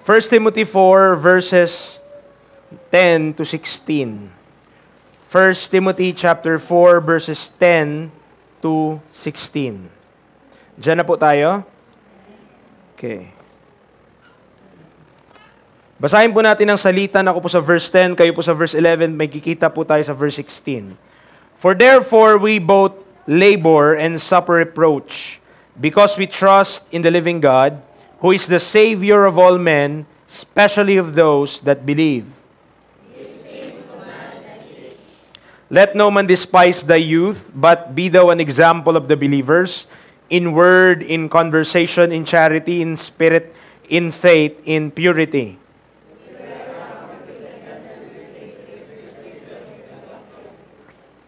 1 Timothy 4 verses 10 to 16. 1 Timothy chapter 4 verses 10 to 16. Diyan na po tayo. Okay. Basahin po natin ang salita. Ako po sa verse 10, kayo po sa verse 11. May kikita po tayo sa verse 16. For therefore we both labor and suffer reproach, because we trust in the living God, who is the Savior of all men, especially of those that believe. Let no man despise thy youth, but be thou an example of the believers, in word, in conversation, in charity, in spirit, in faith, in purity.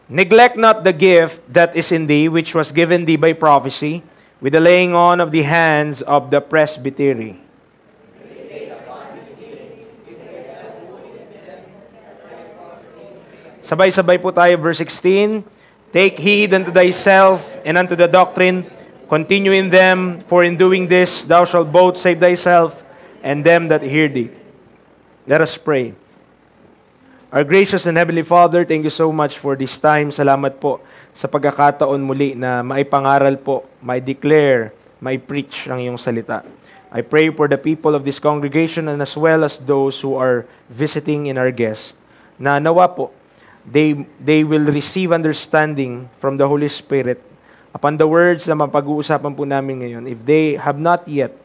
Neglect not the gift that is in thee, which was given thee by prophecy, with the laying on of the hands of the presbytery. Sabay-sabay po tayo, verse 16. Take heed unto thyself and unto the doctrine. Continue in them, for in doing this thou shalt both save thyself and them that hear thee. Let us pray. Our gracious and Heavenly Father, thank you so much for this time. Salamat po sa pagkakataon muli na maipangaral po, mai-declare, mai-preach ang iyong salita. I pray for the people of this congregation and as well as those who are visiting and our guests, na nawa po, they will receive understanding from the Holy Spirit upon the words na mapag-uusapan po namin ngayon. If they have not yet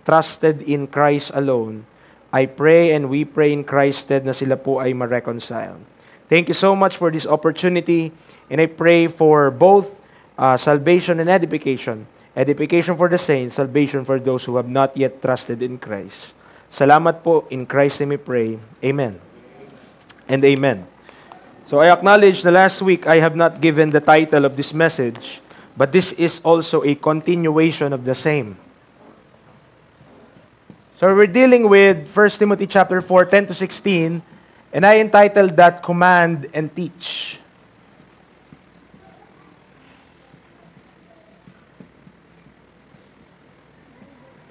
trusted in Christ alone, I pray and we pray in Christ's stead na sila po ay ma-reconcile. Thank you so much for this opportunity, and I pray for both salvation and edification. Edification for the saints, salvation for those who have not yet trusted in Christ. Salamat po, in Christ's name we pray. Amen. And amen. So I acknowledge na last week I have not given the title of this message, but this is also a continuation of the same. So we're dealing with 1 Timothy chapter 4, 10 to 16, and I entitled that Command and Teach.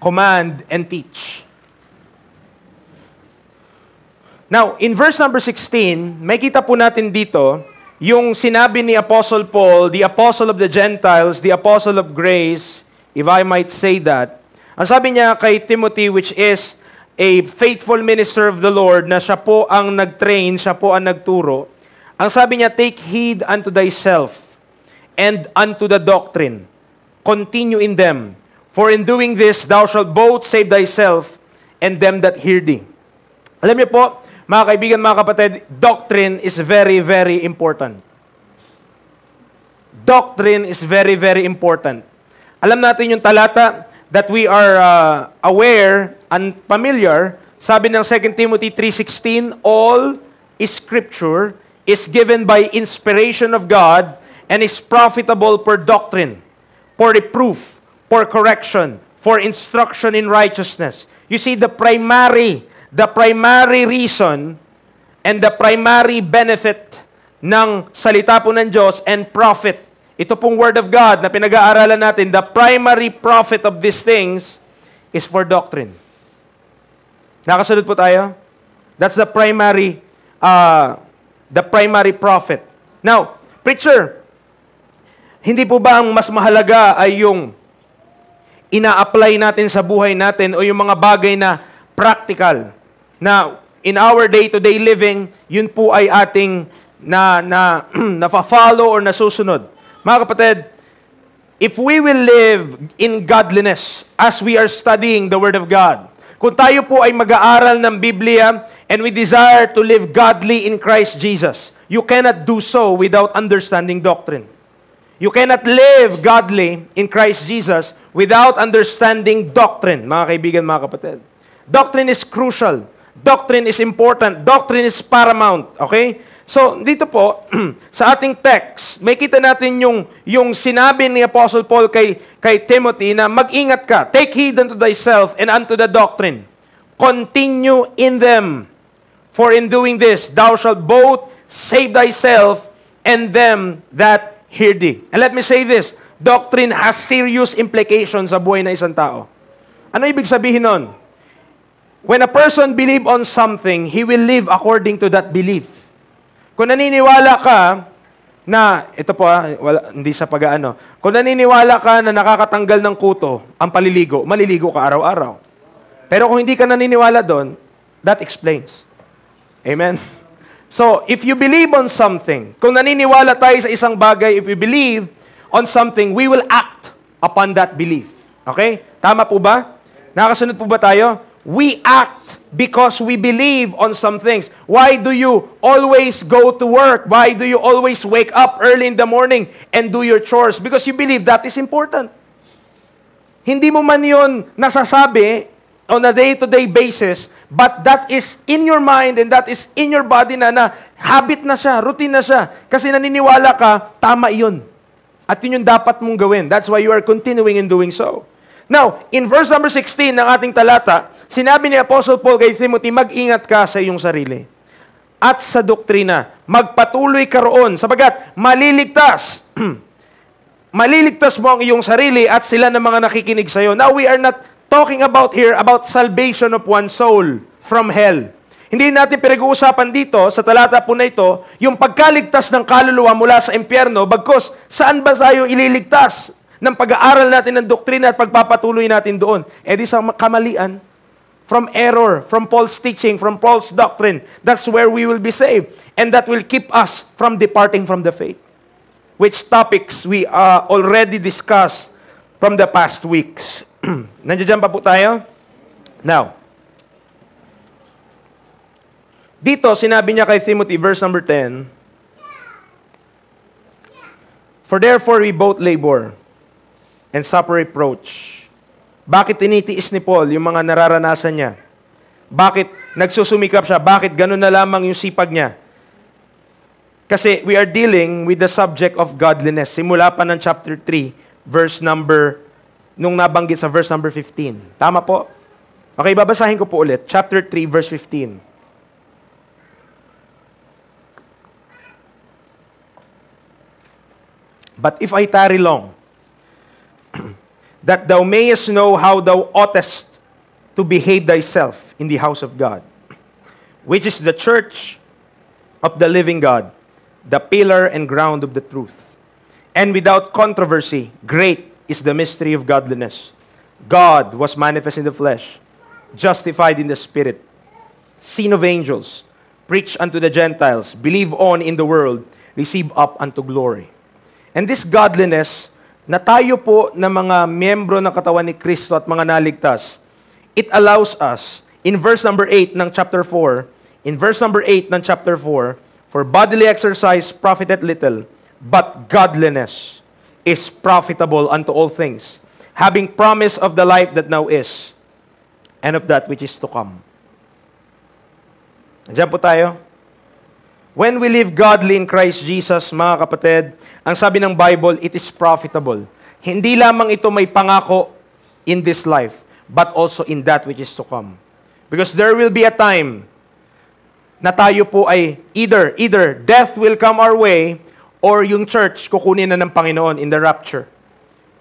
Command and Teach. Now, in verse number 16, may kita po natin dito, yung sinabi ni Apostle Paul, the Apostle of the Gentiles, the Apostle of Grace, if I might say that. Ang sabi niya kay Timothy, which is a faithful minister of the Lord, na siya po ang nag-train, siya po ang nagturo. Ang sabi niya, take heed unto thyself and unto the doctrine. Continue in them. For in doing this, thou shalt both save thyself and them that hear thee. Alam niyo po, mga kaibigan, mga kapatid, doctrine is very, very important. Doctrine is very, very important. Alam natin yung talata that we are aware and familiar. Sabi ng 2 Timothy 3:16, all Scripture is given by inspiration of God and is profitable for doctrine, for reproof, for correction, for instruction in righteousness. You see, the primary reason and the primary benefit ng salita po ng Diyos and profit, ito pong Word of God na pinag-aaralan natin, the primary profit of these things is for doctrine. Nakasunod po tayo? That's the primary profit. Now, preacher, hindi po ba ang mas mahalaga ay yung ina-apply natin sa buhay natin o yung mga bagay na practical, na in our day-to-day living, yun po ay ating na-follow or nasusunod? Mga kapatid, if we will live in godliness as we are studying the Word of God, kung tayo po ay mag-aaral ng Biblia and we desire to live godly in Christ Jesus, you cannot do so without understanding doctrine. You cannot live godly in Christ Jesus without understanding doctrine, mga kaibigan, mga kapatid. Doctrine is crucial. Doctrine is important. Doctrine is paramount. Okay? So, dito po, sa ating text, may kita natin yung sinabi ni Apostle Paul kay Timothy na mag-ingat ka. Take heed unto thyself and unto the doctrine. Continue in them. For in doing this, thou shalt both save thyself and them that hear thee. And let me say this, doctrine has serious implications sa buhay ng isang tao. Ano ibig sabihin nun? when a person believe on something, he will live according to that belief. Kung naniniwala ka na, ito po hindi sa pag-aano, kung naniniwala ka na nakakatanggal ng kuto ang paliligo, maliligo ka araw-araw. Pero kung hindi ka naniniwala doon, that explains. Amen? So, if you believe on something, kung naniniwala tayo sa isang bagay, if we believe on something, we will act upon that belief. Okay? Tama po ba? Nakasunod po ba tayo? We act because we believe on some things. Why do you always go to work? Why do you always wake up early in the morning and do your chores? Because you believe that is important. Hindi mo man yun nasasabi on a day-to-day basis, but that is in your mind and that is in your body na habit na siya, routine na siya. Kasi naniniwala ka, tama yun. At yun yung dapat mong gawin. That's why you are continuing in doing so. Now, in verse number 16 ng ating talata, sinabi ni Apostle Paul kay Timothy, mag-ingat ka sa iyong sarili at sa doktrina. Magpatuloy ka roon, sapagat maliligtas. Maliligtas mo ang iyong sarili at sila ng mga nakikinig sa iyo. Now, we are not talking about here about salvation of one soul from hell. Hindi natin pinag-uusapan dito, sa talata po na ito, yung pagkaligtas ng kaluluwa mula sa impyerno, bagkus, saan ba tayo ililigtas? Ng pag-aaral natin ng doktrina at pagpapatuloy natin doon. Di sa kamalian, from error, from false teaching, from false doctrine, that's where we will be saved. And that will keep us from departing from the faith. Which topics we already discussed from the past weeks. Nandiyan pa po tayo? Now, dito, sinabi niya kay Timothy, verse number 10, For therefore we both labor and suffer reproach. Bakit tinitiis ni Paul yung mga nararanasan niya? Bakit nagsusumikap siya? Bakit ganun na lamang yung sipag niya? Kasi we are dealing with the subject of godliness. Simula pa ng chapter 3, nung nabanggit sa verse number 15. Tama po? Okay, babasahin ko po ulit. Chapter 3, verse 15. But if I tarry long, that thou mayest know how thou oughtest to behave thyself in the house of God, which is the church of the living God, the pillar and ground of the truth. And without controversy, great is the mystery of godliness. God was manifest in the flesh, justified in the spirit, seen of angels, preached unto the Gentiles, believed on in the world, received up unto glory. And this godliness, na tayo po na mga miyembro ng katawan ni Kristo at mga naligtas, it allows us, in verse number 8 ng chapter 4, for bodily exercise profiteth little, but godliness is profitable unto all things, having promise of the life that now is, and of that which is to come. Diyan po tayo. When we live godly in Christ Jesus, mga kapatid, ang sabi ng Bible, it is profitable. Hindi lamang ito may pangako in this life, but also in that which is to come. Because there will be a time na tayo po ay either death will come our way, or yung church kukunin na ng Panginoon in the rapture.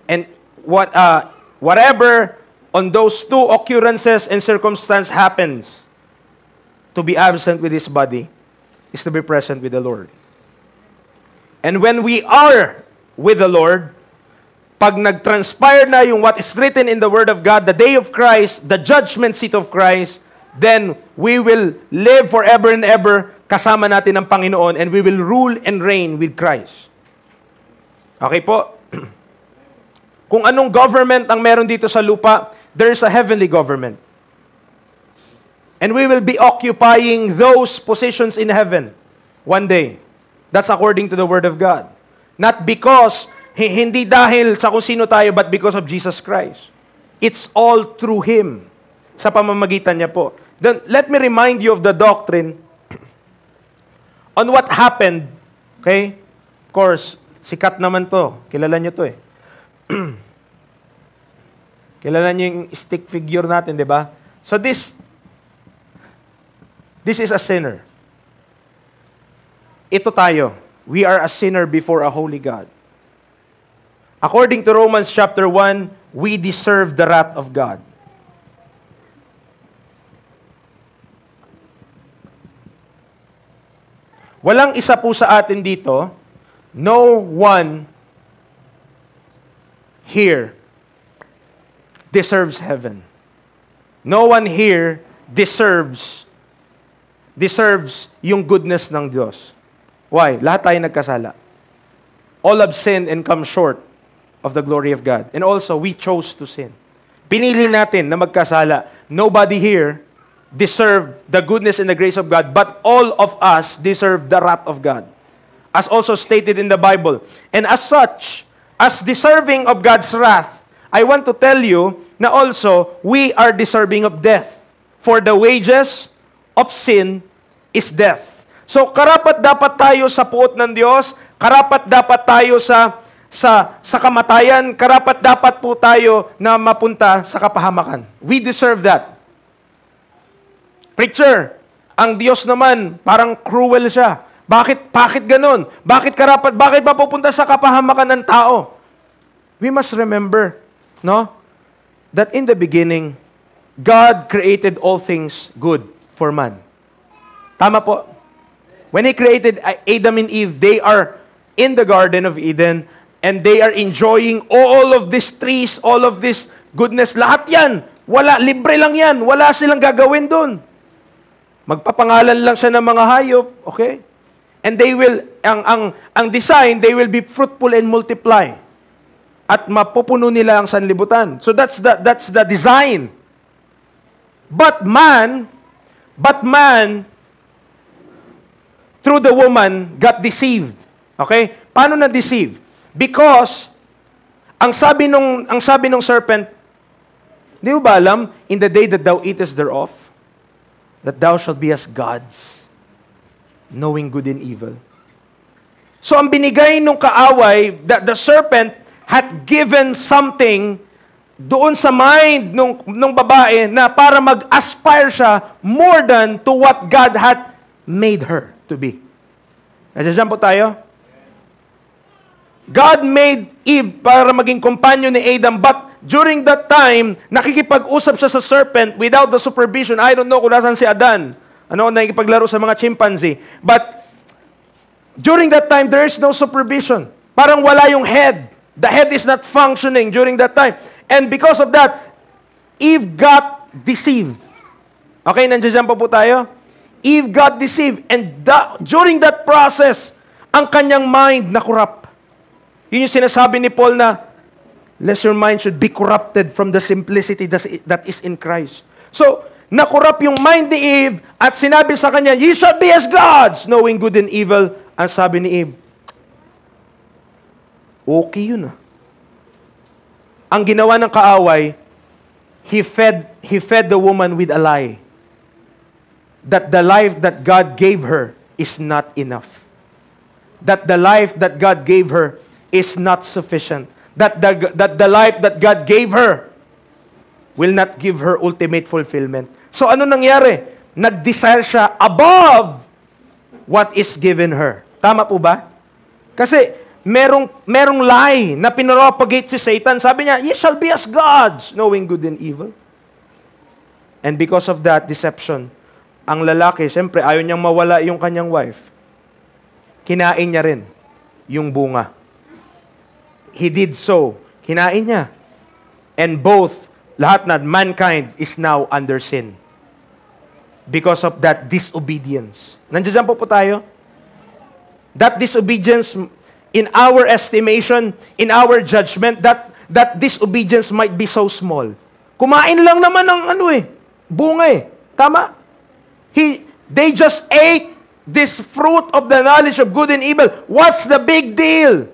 And whatever on those two occurrences and circumstance happens, to be absent with His body is to be present with the Lord. And when we are with the Lord, pag nag-transpire na yung what is written in the Word of God, the day of Christ, the judgment seat of Christ, then we will live forever and ever kasama natin ang Panginoon, and we will rule and reign with Christ. Okay po? Kung anong government ang meron dito sa lupa, there's a heavenly government. And we will be occupying those positions in heaven one day. That's according to the Word of God. Not because, hindi dahil sa kung sino tayo, but because of Jesus Christ. It's all through Him. Sa pamamagitan niya po. Then, let me remind you of the doctrine on what happened. Okay? Of course, sikat naman to. Kilala niyo to eh. Kilala niyo yung stick figure natin, di ba? So this is a sinner. Ito tayo. We are a sinner before a holy God. According to Romans chapter 1, we deserve the wrath of God. Walang isa po sa atin dito, no one here deserves heaven. No one here deserves yung goodness ng Diyos. Why? Lahat tayo nagkasala. All have sinned and come short of the glory of God. And also, we chose to sin. Pinili natin na magkasala. Nobody here deserved the goodness and the grace of God, but all of us deserve the wrath of God. As also stated in the Bible. And as such, as deserving of God's wrath, I want to tell you na also, we are deserving of death. For the wages of sin is death. So, karapat dapat tayo sa puot ng Diyos, karapat dapat tayo sa kamatayan, karapat dapat po tayo na mapunta sa kapahamakan. We deserve that. Preacher, ang Diyos naman, parang cruel siya. Bakit ganun? Bakit mapupunta sa kapahamakan ng tao? We must remember, no? That in the beginning, God created all things good for man. Tama po. When He created Adam and Eve, they are in the Garden of Eden, and they are enjoying all of these trees, all of this goodness. Lahat yan. Libre lang yan. Wala silang gagawin dun. Magpapangalan lang siya ng mga hayop, okay? And they will, ang design, they will be fruitful and multiply. At mapupuno nila ang sanlibutan. So that's the design. But man, through the woman, got deceived. Okay? Paano na-deceive? Because, ang sabi nung serpent, di mo ba alam, in the day that thou eatest thereof, that thou shalt be as gods, knowing good and evil. So ang binigay nung kaaway, the serpent had given something doon sa mind nung babae na para mag-aspire siya more than to what God had made her to be. Nandiyan po tayo? God made Eve para maging kompanyo ni Adam, but during that time, nakikipag-usap siya sa serpent without the supervision. I don't know kung nasan si Adan. Nakikipaglaro sa mga chimpanzee. But during that time, there is no supervision. Parang wala yung head. The head is not functioning during that time. And because of that, Eve got deceived. Okay, nandiyan po tayo? Eve got deceived. And during that process, ang kanyang mind na corrupt. Yun yung sinasabi ni Paul na, lest your mind should be corrupted from the simplicity that is in Christ. So, nakorrupt yung mind ni Eve at sinabi sa kanya, ye shall be as gods, knowing good and evil. Ang sabi ni Eve, okay yun ah. Ang ginawa ng kaaway, he fed the woman with a lie. That the life that God gave her is not enough. That the life that God gave her is not sufficient. That the life that God gave her will not give her ultimate fulfillment. So ano nangyari? Nag-desire siya above what is given her. Tama po ba? Kasi merong lie na pinropagate si Satan. Sabi niya, ye shall be as gods, knowing good and evil. And because of that deception, ang lalaki, siyempre ayaw niyang mawala yung kanyang wife. Kinain niya rin yung bunga. He did so. Kinain niya. And both, lahat na, mankind is now under sin. Because of that disobedience. Nandiyan po tayo? That disobedience, in our estimation, in our judgment, that disobedience might be so small. Kumain lang naman ng bunga eh. Tama? They just ate this fruit of the knowledge of good and evil. What's the big deal?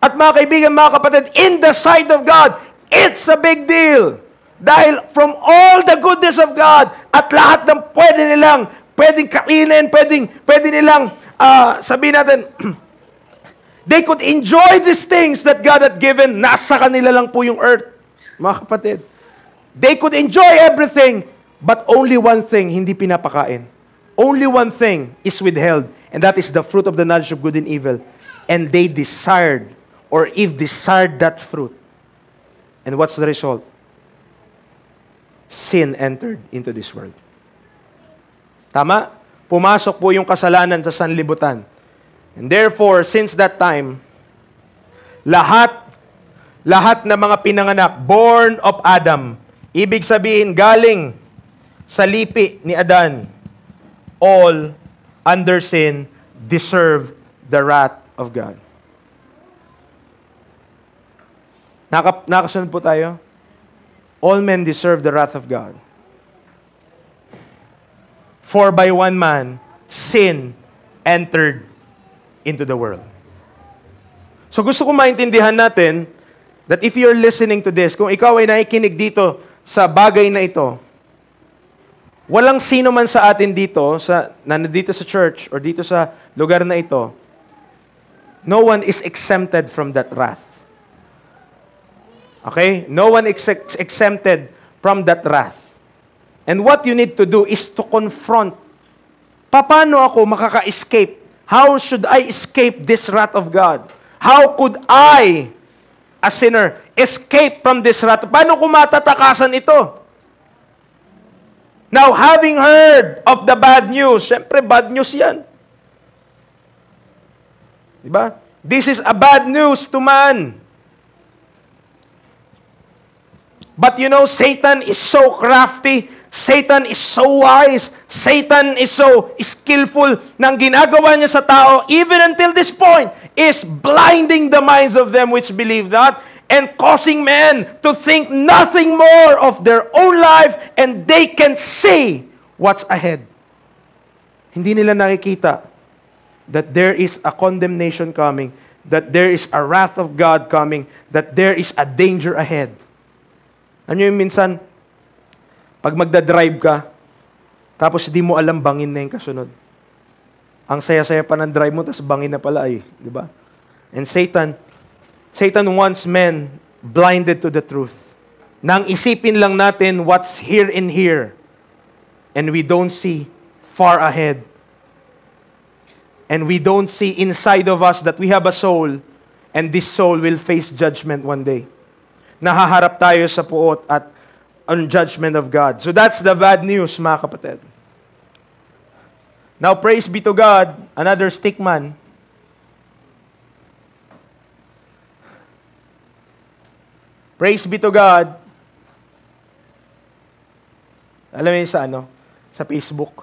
At mga kaibigan, mga kapatid, in the sight of God, it's a big deal. Dahil from all the goodness of God, at lahat ng pwedeng kainin, pwede nilang, sabihin natin, they could enjoy these things that God had given. Nasa kanila lang po yung earth, mga kapatid. They could enjoy everything, but only one thing hindi pinapakain. Only one thing is withheld, and that is the fruit of the knowledge of good and evil. And they desired, or Eve desired that fruit. And what's the result? Sin entered into this world. Tama? pumasok po yung kasalanan sa sanlibutan. And therefore, since that time, lahat na mga pinanganak, born of Adam, ibig sabihin, galing sa lipi ni Adan, all under sin deserve the wrath of God. Nakasunod po tayo? All men deserve the wrath of God. For by one man, sin entered into the world. So gusto ko maintindihan natin that if you're listening to this, kung ikaw ay nakikinig dito sa bagay na ito, walang sino man sa atin dito, nandito sa church or dito sa lugar na ito, no one is exempted from that wrath. Okay? No one is exempted from that wrath. And what you need to do is to confront. Paano ako makaka-escape? How should I escape this wrath of God? How could I, a sinner, escape from this wrath? Paano ko matatakasan ito? Now, having heard of the bad news, syempre bad news yan. Diba? This is a bad news to man. But you know, Satan is so crafty, Satan is so wise, Satan is so skillful, nang ginagawa niya sa tao, even until this point, is blinding the minds of them which believe not, and causing men to think nothing more of their own life, and they can see what's ahead. Hindi nila nakikita that there is a condemnation coming, that there is a wrath of God coming, that there is a danger ahead. Ano yung minsan, pag magdadrive ka, tapos di mo alam bangin na yung kasunod. Ang saya-saya pa ng drive mo, tapos bangin na pala eh. Di ba? And Satan wants men blinded to the truth. Nang isipin lang natin what's here and here. And we don't see far ahead. And we don't see inside of us that we have a soul, and this soul will face judgment one day. Nahaharap tayo sa puot at on judgment of God. So that's the bad news, mga kapatid. Now, praise be to God, another stickman. Praise be to God. Alam mo yun sa sa Facebook,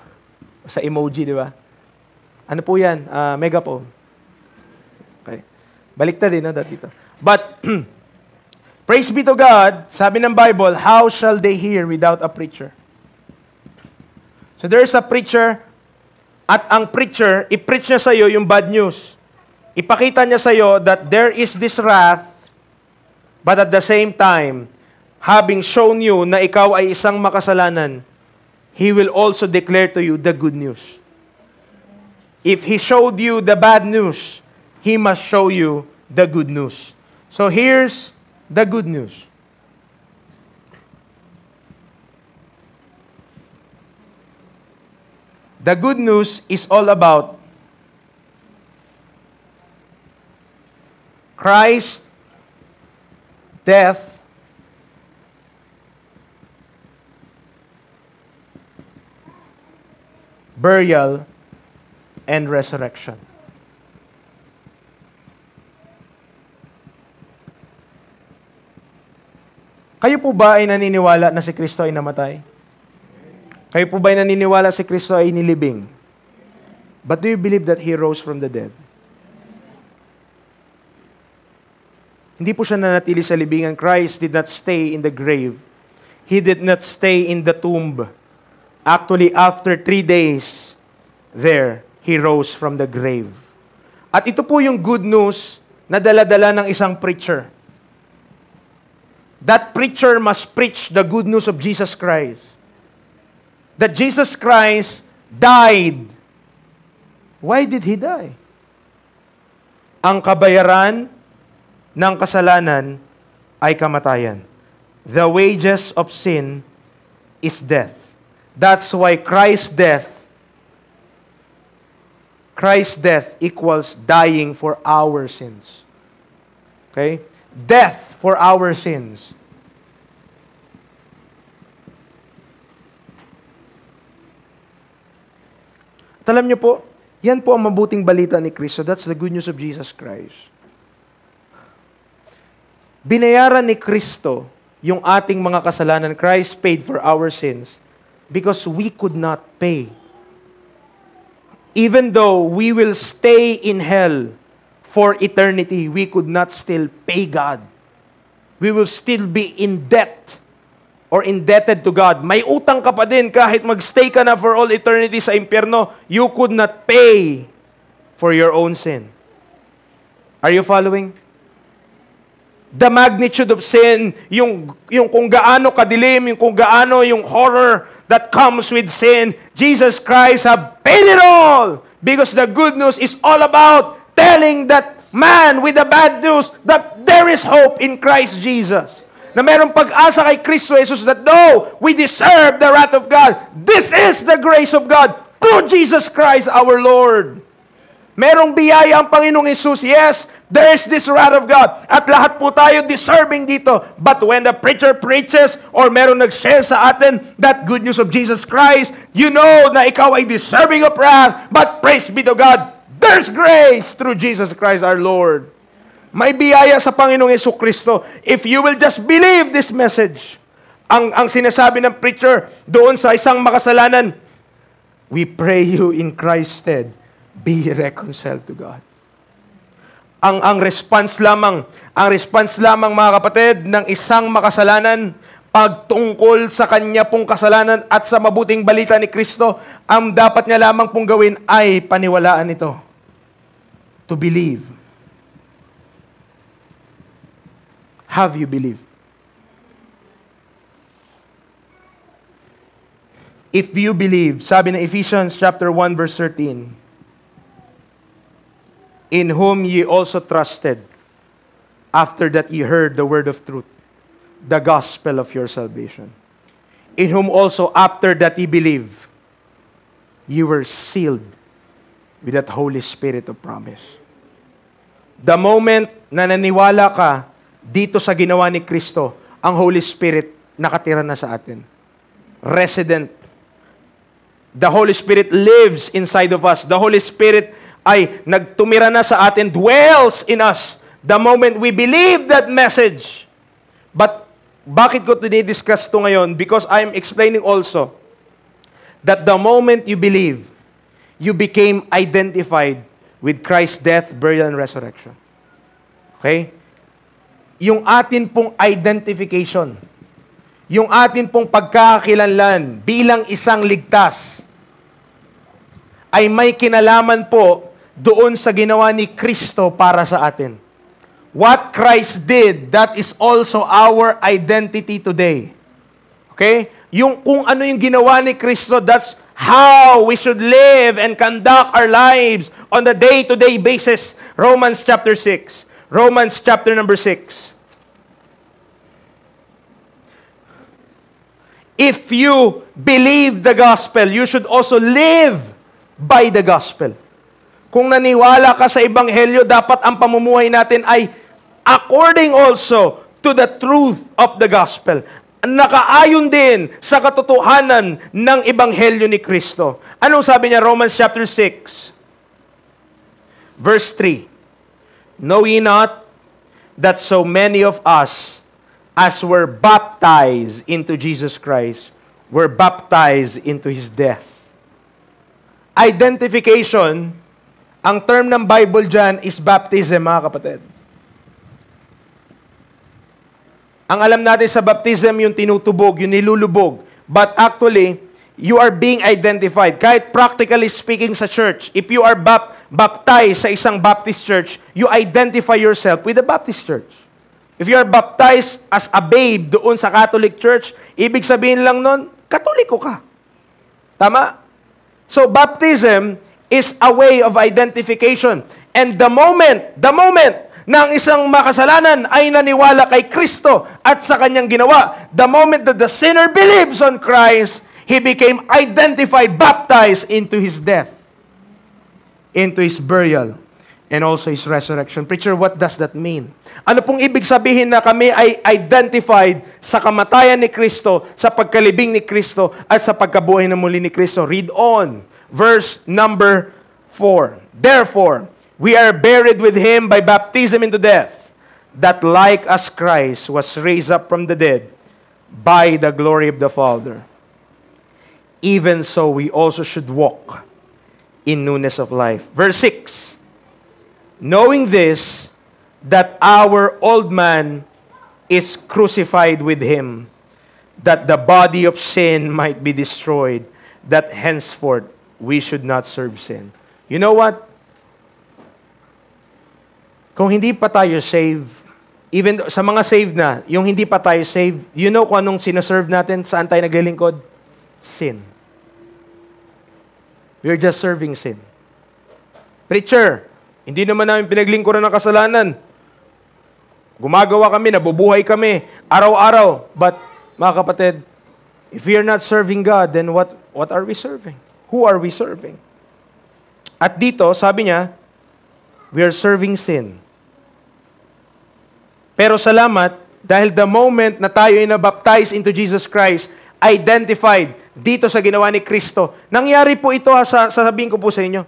sa emoji, di ba? Ano po yan? Megaphone. Okay. Baliktad din, dito. But, praise be to God, sabi ng Bible, how shall they hear without a preacher? So there's a preacher, at ang preacher, i-preach niya sa iyo yung bad news. Ipakita niya sa iyo that there is this wrath, but at the same time, having shown you na ikaw ay isang makasalanan, He will also declare to you the good news. If He showed you the bad news, He must show you the good news. So here's the good news. The good news is all about Christ's death, burial, and resurrection. Kayo po ba ay naniniwala na si Kristo ay namatay? Kayo po ba ay naniniwala si Kristo ay nilibing? But do you believe that He rose from the dead? Hindi po siya nanatili sa libingan. Christ did not stay in the grave. He did not stay in the tomb. Actually, after 3 days, there, He rose from the grave. At ito po yung good news na dala-dala ng isang preacher. That preacher must preach the good news of Jesus Christ. That Jesus Christ died. Why did He die? Ang kabayaran ng kasalanan ay kamatayan. The wages of sin is death. That's why Christ's death equals dying for our sins. Okay? Death for our sins. At alam niyo po, yan po ang mabuting balita ni Kristo. That's the good news of Jesus Christ. Binayaran ni Kristo yung ating mga kasalanan. Christ paid for our sins because we could not pay. Even though we will stay in hell for eternity, we could not still pay God. We will still be in debt or indebted to God. May utang ka pa din kahit magstay ka na for all eternity sa impyerno, you could not pay for your own sin. Are you following? The magnitude of sin, yung kung gaano kadilim, yung kung gaano yung horror that comes with sin, Jesus Christ have paid it all. Because the good news is all about telling that man with the bad news that there is hope in Christ Jesus. Na mayroong pag-asa kay Kristo Jesus that though we deserve the wrath of God, this is the grace of God through Jesus Christ our Lord. Merong biyaya ang Panginoong Hesus. Yes, there is this wrath of God. At lahat po tayo deserving dito. But when the preacher preaches or meron nag-share sa atin that good news of Jesus Christ, you know na ikaw ay deserving of wrath. But praise be to God, there's grace through Jesus Christ our Lord. May biyaya sa Panginoong Hesus Kristo. If you will just believe this message, ang sinasabi ng preacher doon sa isang makasalanan, we pray you in Christ's stead, be reconciled to God. Ang response lamang mga kapatid ng isang makasalanan pagtungkol sa kanya pong kasalanan at sa mabuting balita ni Kristo, ang dapat niya lamang pong gawin ay paniwalaan ito. To believe. Have you believed? If you believe, sabi ng Ephesians chapter 1 verse 13, in whom ye also trusted, after that ye heard the word of truth, the gospel of your salvation. In whom also after that ye believe, ye were sealed with that Holy Spirit of promise. The moment na naniwala ka dito sa ginawa ni Kristo, ang Holy Spirit nakatira na sa atin. Resident. The Holy Spirit lives inside of us. The Holy Spirit ay nagtumira na sa atin, dwells in us. The moment we believe that message. But bakit ko dinidiscuss ito ngayon? Because I'm explaining also that the moment you believe, you became identified with Christ's death, burial, and resurrection. Okay? Yung atin pong identification, yung atin pong pagkakakilanlan bilang isang ligtas, ay may kinalaman po doon sa ginawa ni Kristo para sa atin. What Christ did, that is also our identity today. Okay? Yung kung ano yung ginawa ni Kristo, that's how we should live and conduct our lives on the day-to-day basis. Romans chapter 6. Romans chapter number 6. If you believe the gospel, you should also live by the gospel. Kung naniwala ka sa Ebanghelyo, dapat ang pamumuhay natin ay according also to the truth of the gospel. Nakaayon din sa katotohanan ng Ebanghelyo ni Kristo. Anong sabi niya? Romans chapter 6, verse 3. Know ye not that so many of us, as were baptized into Jesus Christ, were baptized into His death? Identification, ang term ng Bible dyan is baptism, mga kapatid. Ang alam natin sa baptism, yung tinutubog, yung nilulubog. But actually, you are being identified. Kahit practically speaking sa church, if you are baptized sa isang Baptist church, you identify yourself with the Baptist church. If you are baptized as a babe doon sa Catholic Church, ibig sabihin lang nun, Katoliko ka. Tama? So, baptism is a way of identification. And the moment na ang isang makasalanan ay naniwala kay Kristo at sa kanyang ginawa, the moment that the sinner believes on Christ, he became identified, baptized into His death, into His burial, and also His resurrection. Preacher, what does that mean? Ano pong ibig sabihin na kami ay identified sa kamatayan ni Kristo, sa pagkalibing ni Kristo, at sa pagkabuhay na muli ni Kristo? Read on. Verse number 4. Therefore, we are buried with him by baptism into death, that like as Christ was raised up from the dead by the glory of the Father, even so we also should walk in newness of life. Verse 6. Knowing this, that our old man is crucified with him, that the body of sin might be destroyed, that henceforth we should not serve sin. You know what? Kung hindi pa tayo saved, even sa mga saved na, yung hindi pa tayo saved, you know kung anong sinaserve natin, saan tayo naglilingkod? Sin. We're just serving sin. Preacher, hindi naman namin pinaglingkuran ng kasalanan. Gumagawa kami, nabubuhay kami, araw-araw. But, mga kapatid, if we are not serving God, then what are we serving? Who are we serving? At dito, sabi niya, we are serving sin. Pero salamat, dahil the moment na tayo ay nabaptize into Jesus Christ, identified dito sa ginawa ni Kristo. Nangyari po ito, sasabihin ko po sa inyo.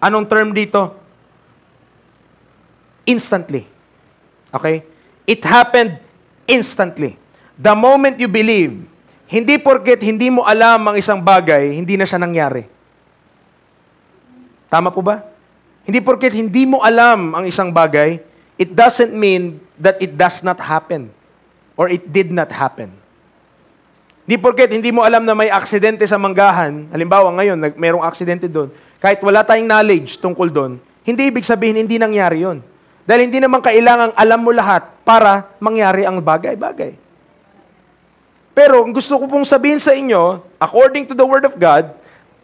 Anong term dito? Instantly. Okay? It happened instantly. The moment you believe, hindi porket hindi mo alam ang isang bagay, hindi na siya nangyari. Tama po ba? Hindi porket hindi mo alam ang isang bagay, it doesn't mean that it does not happen or it did not happen. Hindi porket hindi mo alam na may aksidente sa manggahan, halimbawa ngayon, mayroong aksidente doon, kahit wala tayong knowledge tungkol doon, hindi ibig sabihin hindi nangyari yon. Dahil hindi naman kailangang alam mo lahat para mangyari ang bagay-bagay. Pero gusto ko pong sabihin sa inyo, according to the Word of God,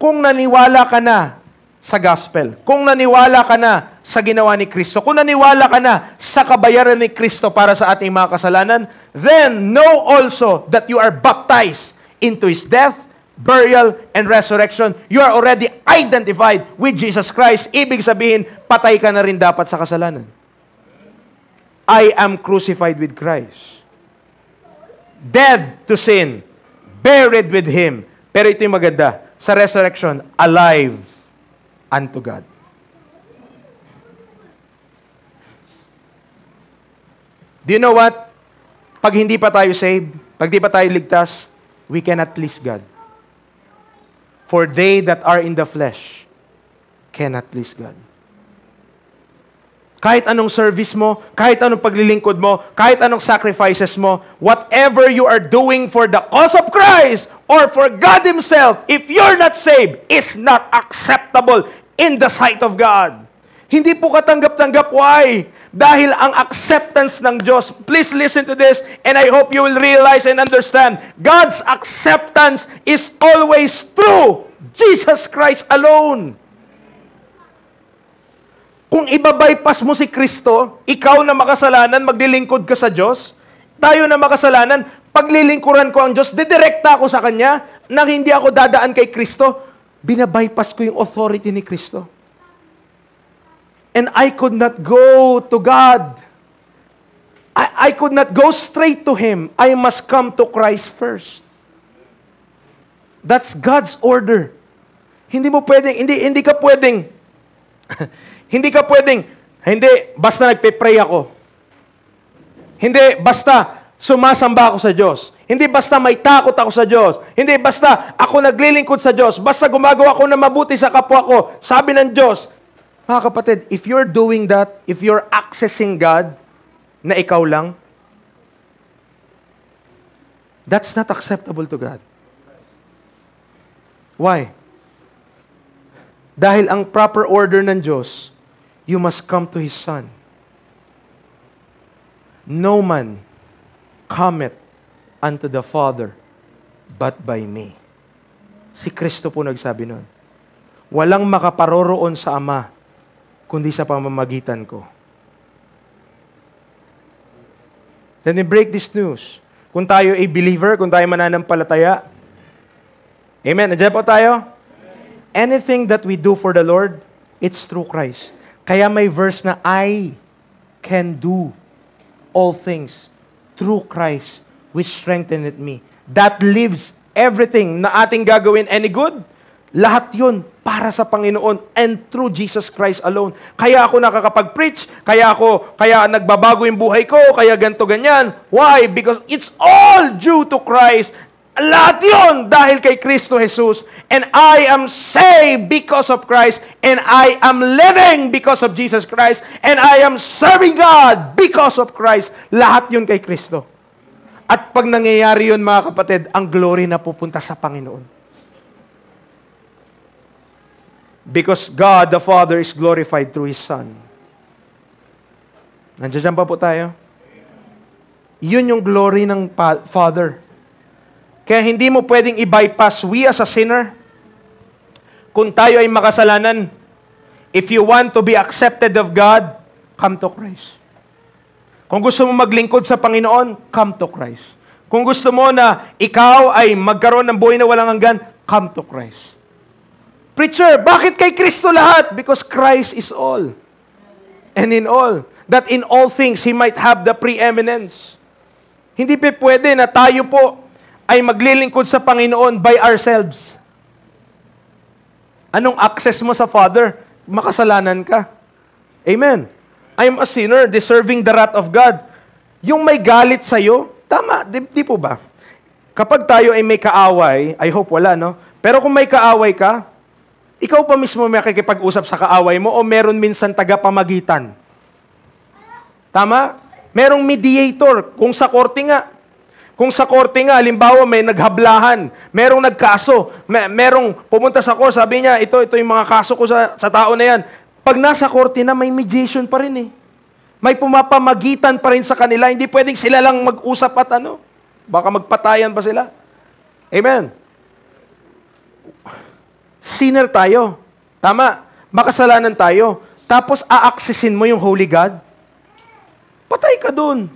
kung naniwala ka na sa gospel, kung naniwala ka na sa ginawa ni Kristo, kung naniwala ka na sa kabayaran ni Kristo para sa ating mga kasalanan, then know also that you are baptized into His death, burial, and resurrection. You are already identified with Jesus Christ. Ibig sabihin, patay ka na rin dapat sa kasalanan. I am crucified with Christ. Dead to sin, buried with Him. Pero ito yung maganda, sa resurrection, alive unto God. Do you know what? Pag hindi pa tayo saved, pag di pa tayo ligtas, we cannot please God. For they that are in the flesh cannot please God. Kahit anong service mo, kahit anong paglilingkod mo, kahit anong sacrifices mo, whatever you are doing for the cause of Christ or for God Himself, if you're not saved, is not acceptable in the sight of God. Hindi po katanggap-tanggap. Why? Dahil ang acceptance ng Diyos, please listen to this, and I hope you will realize and understand, God's acceptance is always through Jesus Christ alone. Kung ibabypass mo si Kristo, ikaw na makasalanan, maglilingkod ka sa Diyos, tayo na makasalanan, paglilingkuran ko ang Diyos, didirekta ako sa Kanya, nang hindi ako dadaan kay Kristo, binabypass ko yung authority ni Kristo. And I could not go to God. I could not go straight to Him. I must come to Christ first. That's God's order. Hindi basta nagpe-pray ako. Hindi basta sumasamba ako sa Diyos. Hindi basta may takot ako sa Diyos. Hindi basta ako naglilingkod sa Diyos. Basta gumagawa ako na mabuti sa kapwa ko. Sabi ng Diyos, mga kapatid, if you're doing that, if you're accessing God na ikaw lang, that's not acceptable to God. Why? Dahil ang proper order ng Diyos, you must come to His Son. No man cometh unto the Father but by me. Si Kristo po nagsabi nun. Walang makaparoroon sa Ama kundi sa pamamagitan ko. Then we break this news. Kung tayo ay believer, kung tayo mananampalataya, amen, nandiyan po tayo? Anything that we do for the Lord, it's through Christ. Kaya may verse na, I can do all things through Christ which strengtheneth me. That lives everything na ating gagawin, any good, lahat yun para sa Panginoon and through Jesus Christ alone. Kaya ako nakakapag-preach, kaya nagbabago yung buhay ko, kaya ganto ganyan. Why? Because it's all due to Christ. Lahat yun dahil kay Kristo Jesus. And I am saved because of Christ. And I am living because of Jesus Christ. And I am serving God because of Christ. Lahat yun kay Kristo. At pag nangyayari yun, mga kapatid, ang glory na pupunta sa Panginoon. Because God the Father is glorified through His Son. Nandiyan pa po tayo? Yun yung glory ng Father. Kaya hindi mo pwedeng i-bypass we as a sinner. Kung tayo ay makasalanan, if you want to be accepted of God, come to Christ. Kung gusto mo maglingkod sa Panginoon, come to Christ. Kung gusto mo na ikaw ay magkaroon ng buhay na walang hanggan, come to Christ. Preacher, bakit kay Kristo lahat? Because Christ is all. And in all. That in all things, He might have the preeminence. Hindi pa pwede na tayo po ay maglilingkod sa Panginoon by ourselves. Anong access mo sa Father? Makasalanan ka. Amen. I am a sinner, deserving the wrath of God. Yung may galit sa'yo, tama, di po ba? Kapag tayo ay may kaaway, I hope wala, no? Pero kung may kaaway ka, ikaw pa mismo may makikipag-usap sa kaaway mo o meron minsan tagapamagitan? Tama? Merong mediator. Kung sa korte nga, halimbawa may naghablahan, merong nagkaso, merong pumunta sa court, sabi niya, ito yung mga kaso ko sa tao na yan. Pag nasa korte na, may mediation pa rin eh. May pumapamagitan pa rin sa kanila. Hindi pwedeng sila lang mag-usap at baka magpatayan pa sila. Amen. Sinner tayo. Tama. Makasalanan tayo. Tapos a-accessin mo yung Holy God. Patay ka dun.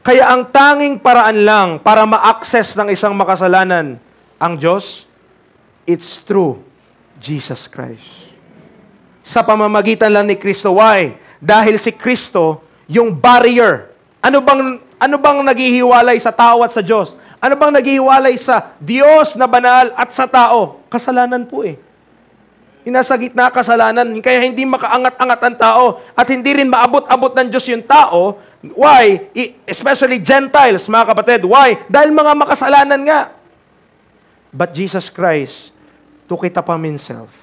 Kaya ang tanging paraan lang para ma-access ng isang makasalanan ang Diyos, it's through Jesus Christ. Sa pamamagitan lang ni Kristo. Why? Dahil si Kristo, yung barrier. Ano bang naghihiwalay sa tao at sa Diyos? Ano bang naghihiwalay sa Diyos na banal at sa tao? Kasalanan po eh. Nasa gitna kasalanan, kaya hindi makaangat-angat ang tao at hindi rin maabot-abot ng Diyos yung tao. Why? Especially Gentiles, mga kapatid. Why? Dahil mga makasalanan nga. But Jesus Christ took it upon Himself.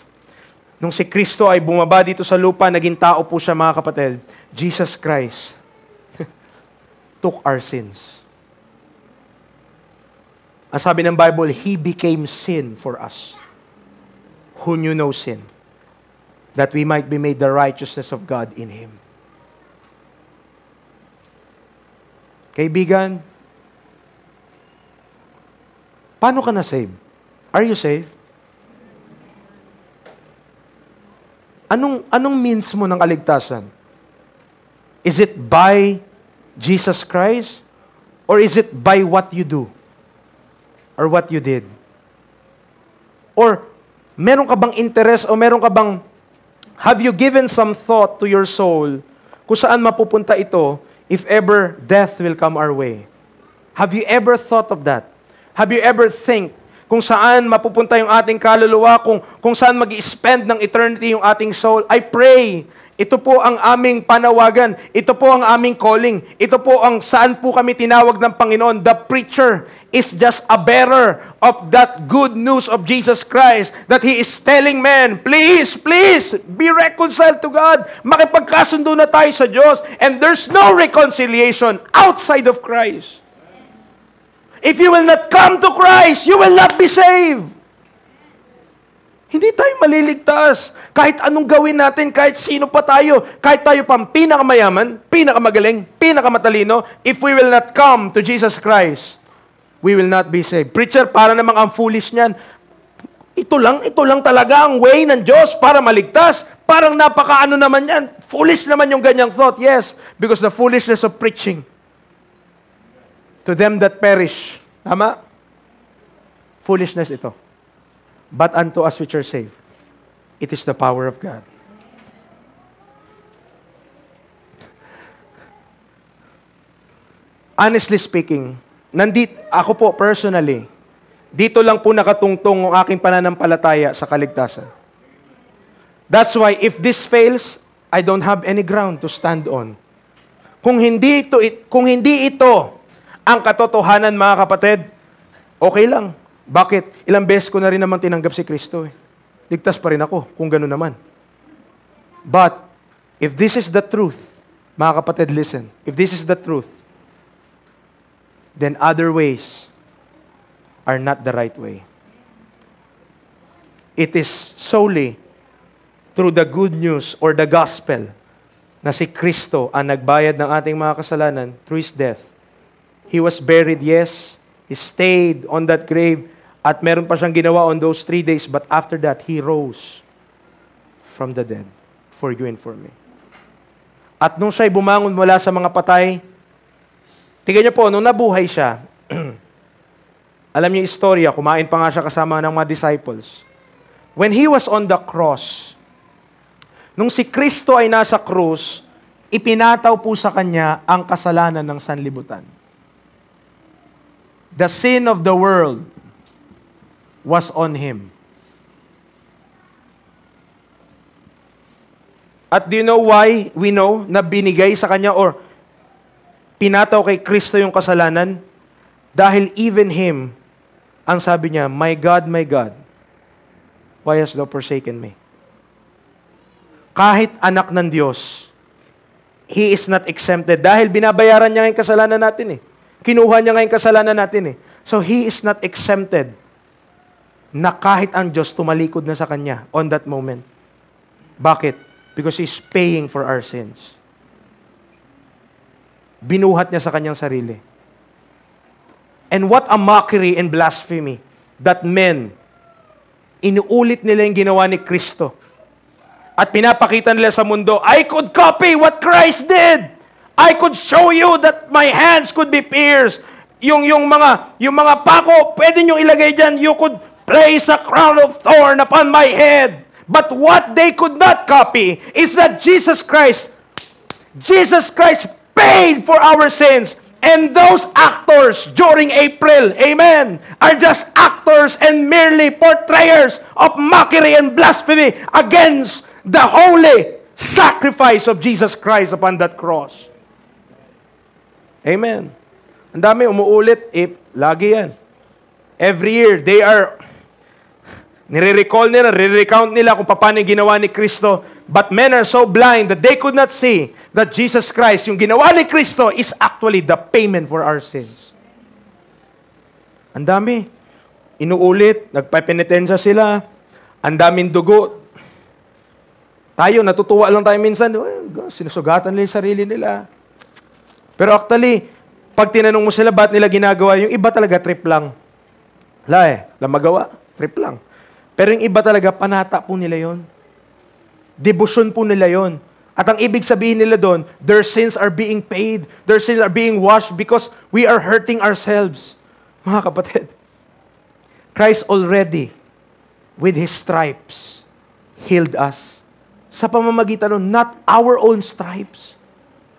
Nung si Kristo ay bumaba dito sa lupa, naging tao po siya, mga kapatid. Jesus Christ took our sins. Ang sabi ng Bible, He became sin for us, who knew no sin, that we might be made the righteousness of God in Him. Kaibigan, paano ka na-save? Are you saved? Anong means mo ng kaligtasan? Is it by Jesus Christ? Or is it by what you do? Or what you did? Or meron ka bang interest o meron ka bang, have you given some thought to your soul kung saan mapupunta ito if ever death will come our way? Have you ever thought of that? Have you ever think kung saan mapupunta yung ating kaluluwa, kung saan mag-spend ng eternity yung ating soul? I pray, ito po ang aming panawagan, ito po ang aming calling, ito po ang saan po kami tinawag ng Panginoon. The preacher is just a bearer of that good news of Jesus Christ, that He is telling men, please, please, be reconciled to God. Makipagkasundo na tayo sa Diyos, and there's no reconciliation outside of Christ. If you will not come to Christ, you will not be saved. Hindi tayo maliligtas. Kahit anong gawin natin, kahit sino pa tayo, kahit tayo pang pinakamayaman, pinakamagaling, pinakamatalino, if we will not come to Jesus Christ, we will not be saved. Preacher, para namang ang foolish niyan. Ito lang talaga ang way ng Diyos para maligtas. Parang napakaano naman yan. Foolish naman yung ganyang thought. Yes, because the foolishness of preaching to them that perish. Tama? Foolishness ito. But unto us which are saved, it is the power of God. Honestly speaking, ako po personally, dito lang po nakatungtong ang aking pananampalataya sa kaligtasan. That's why if this fails, I don't have any ground to stand on. Kung hindi ito ang katotohanan, mga kapatid, okay lang. Bakit? Ilang beses ko na rin naman tinanggap si Kristo. Ligtas pa rin ako kung gano'n naman. But, if this is the truth, mga kapatid, listen. If this is the truth, then other ways are not the right way. It is solely through the good news or the gospel na si Kristo ang nagbayad ng ating mga kasalanan through His death. He was buried, yes. He stayed on that grave at meron pa siyang ginawa on those 3 days, but after that, He rose from the dead for you and for me. At nung siya'y bumangon mula sa mga patay, tingnan niyo po, nung nabuhay siya, alam niyo yung istorya, kumain pa nga siya kasama ng mga disciples. When He was on the cross, nung si Kristo ay nasa krus, ipinataw po sa Kanya ang kasalanan ng sanlibutan. The sin of the world was on Him. At do you know why we know na binigay sa Kanya or pinataw kay Kristo yung kasalanan? Dahil even Him, ang sabi niya, my God, why hast thou forsaken me? Kahit anak ng Diyos, He is not exempted. Dahil binabayaran niya ngayong kasalanan natin eh. Kinuha niya ngayong kasalanan natin eh. So He is not exempted na kahit ang Diyos tumalikod na sa Kanya on that moment. Bakit? Because He's paying for our sins. Binuhat niya sa Kanyang sarili. And what a mockery and blasphemy that men, inuulit nila yung ginawa ni Kristo. At pinapakita nila sa mundo, I could copy what Christ did. I could show you that my hands could be pierced. Yung mga pako, pwede nyo ilagay dyan. You could place a crown of thorn upon my head. But what they could not copy is that Jesus Christ paid for our sins. And those actors during April, amen, are just actors and merely portrayers of mockery and blasphemy against the holy sacrifice of Jesus Christ upon that cross. Amen. Ang dami umuulit, lagi yan. Every year, they are nire-recall nila, re-recount nila kung paano yung ginawa ni Kristo. But men are so blind that they could not see that Jesus Christ, yung ginawa ni Kristo, is actually the payment for our sins. Ang dami. Inuulit, nagpapenitensya sila. Ang daming dugo. Tayo, natutuwa lang tayo minsan. Sinusugatan nila yung sarili nila. Pero actually, pag tinanong mo sila, ba't nila ginagawa? Yung iba talaga, trip lang. Wala magawa. Trip lang. Pero yung iba talaga, panata po nila yon. Debosyon po nila yon. At ang ibig sabihin nila doon, their sins are being paid. Their sins are being washed because we are hurting ourselves. Mga kapatid, Christ already, with His stripes, healed us. Sa pamamagitan nun, not our own stripes.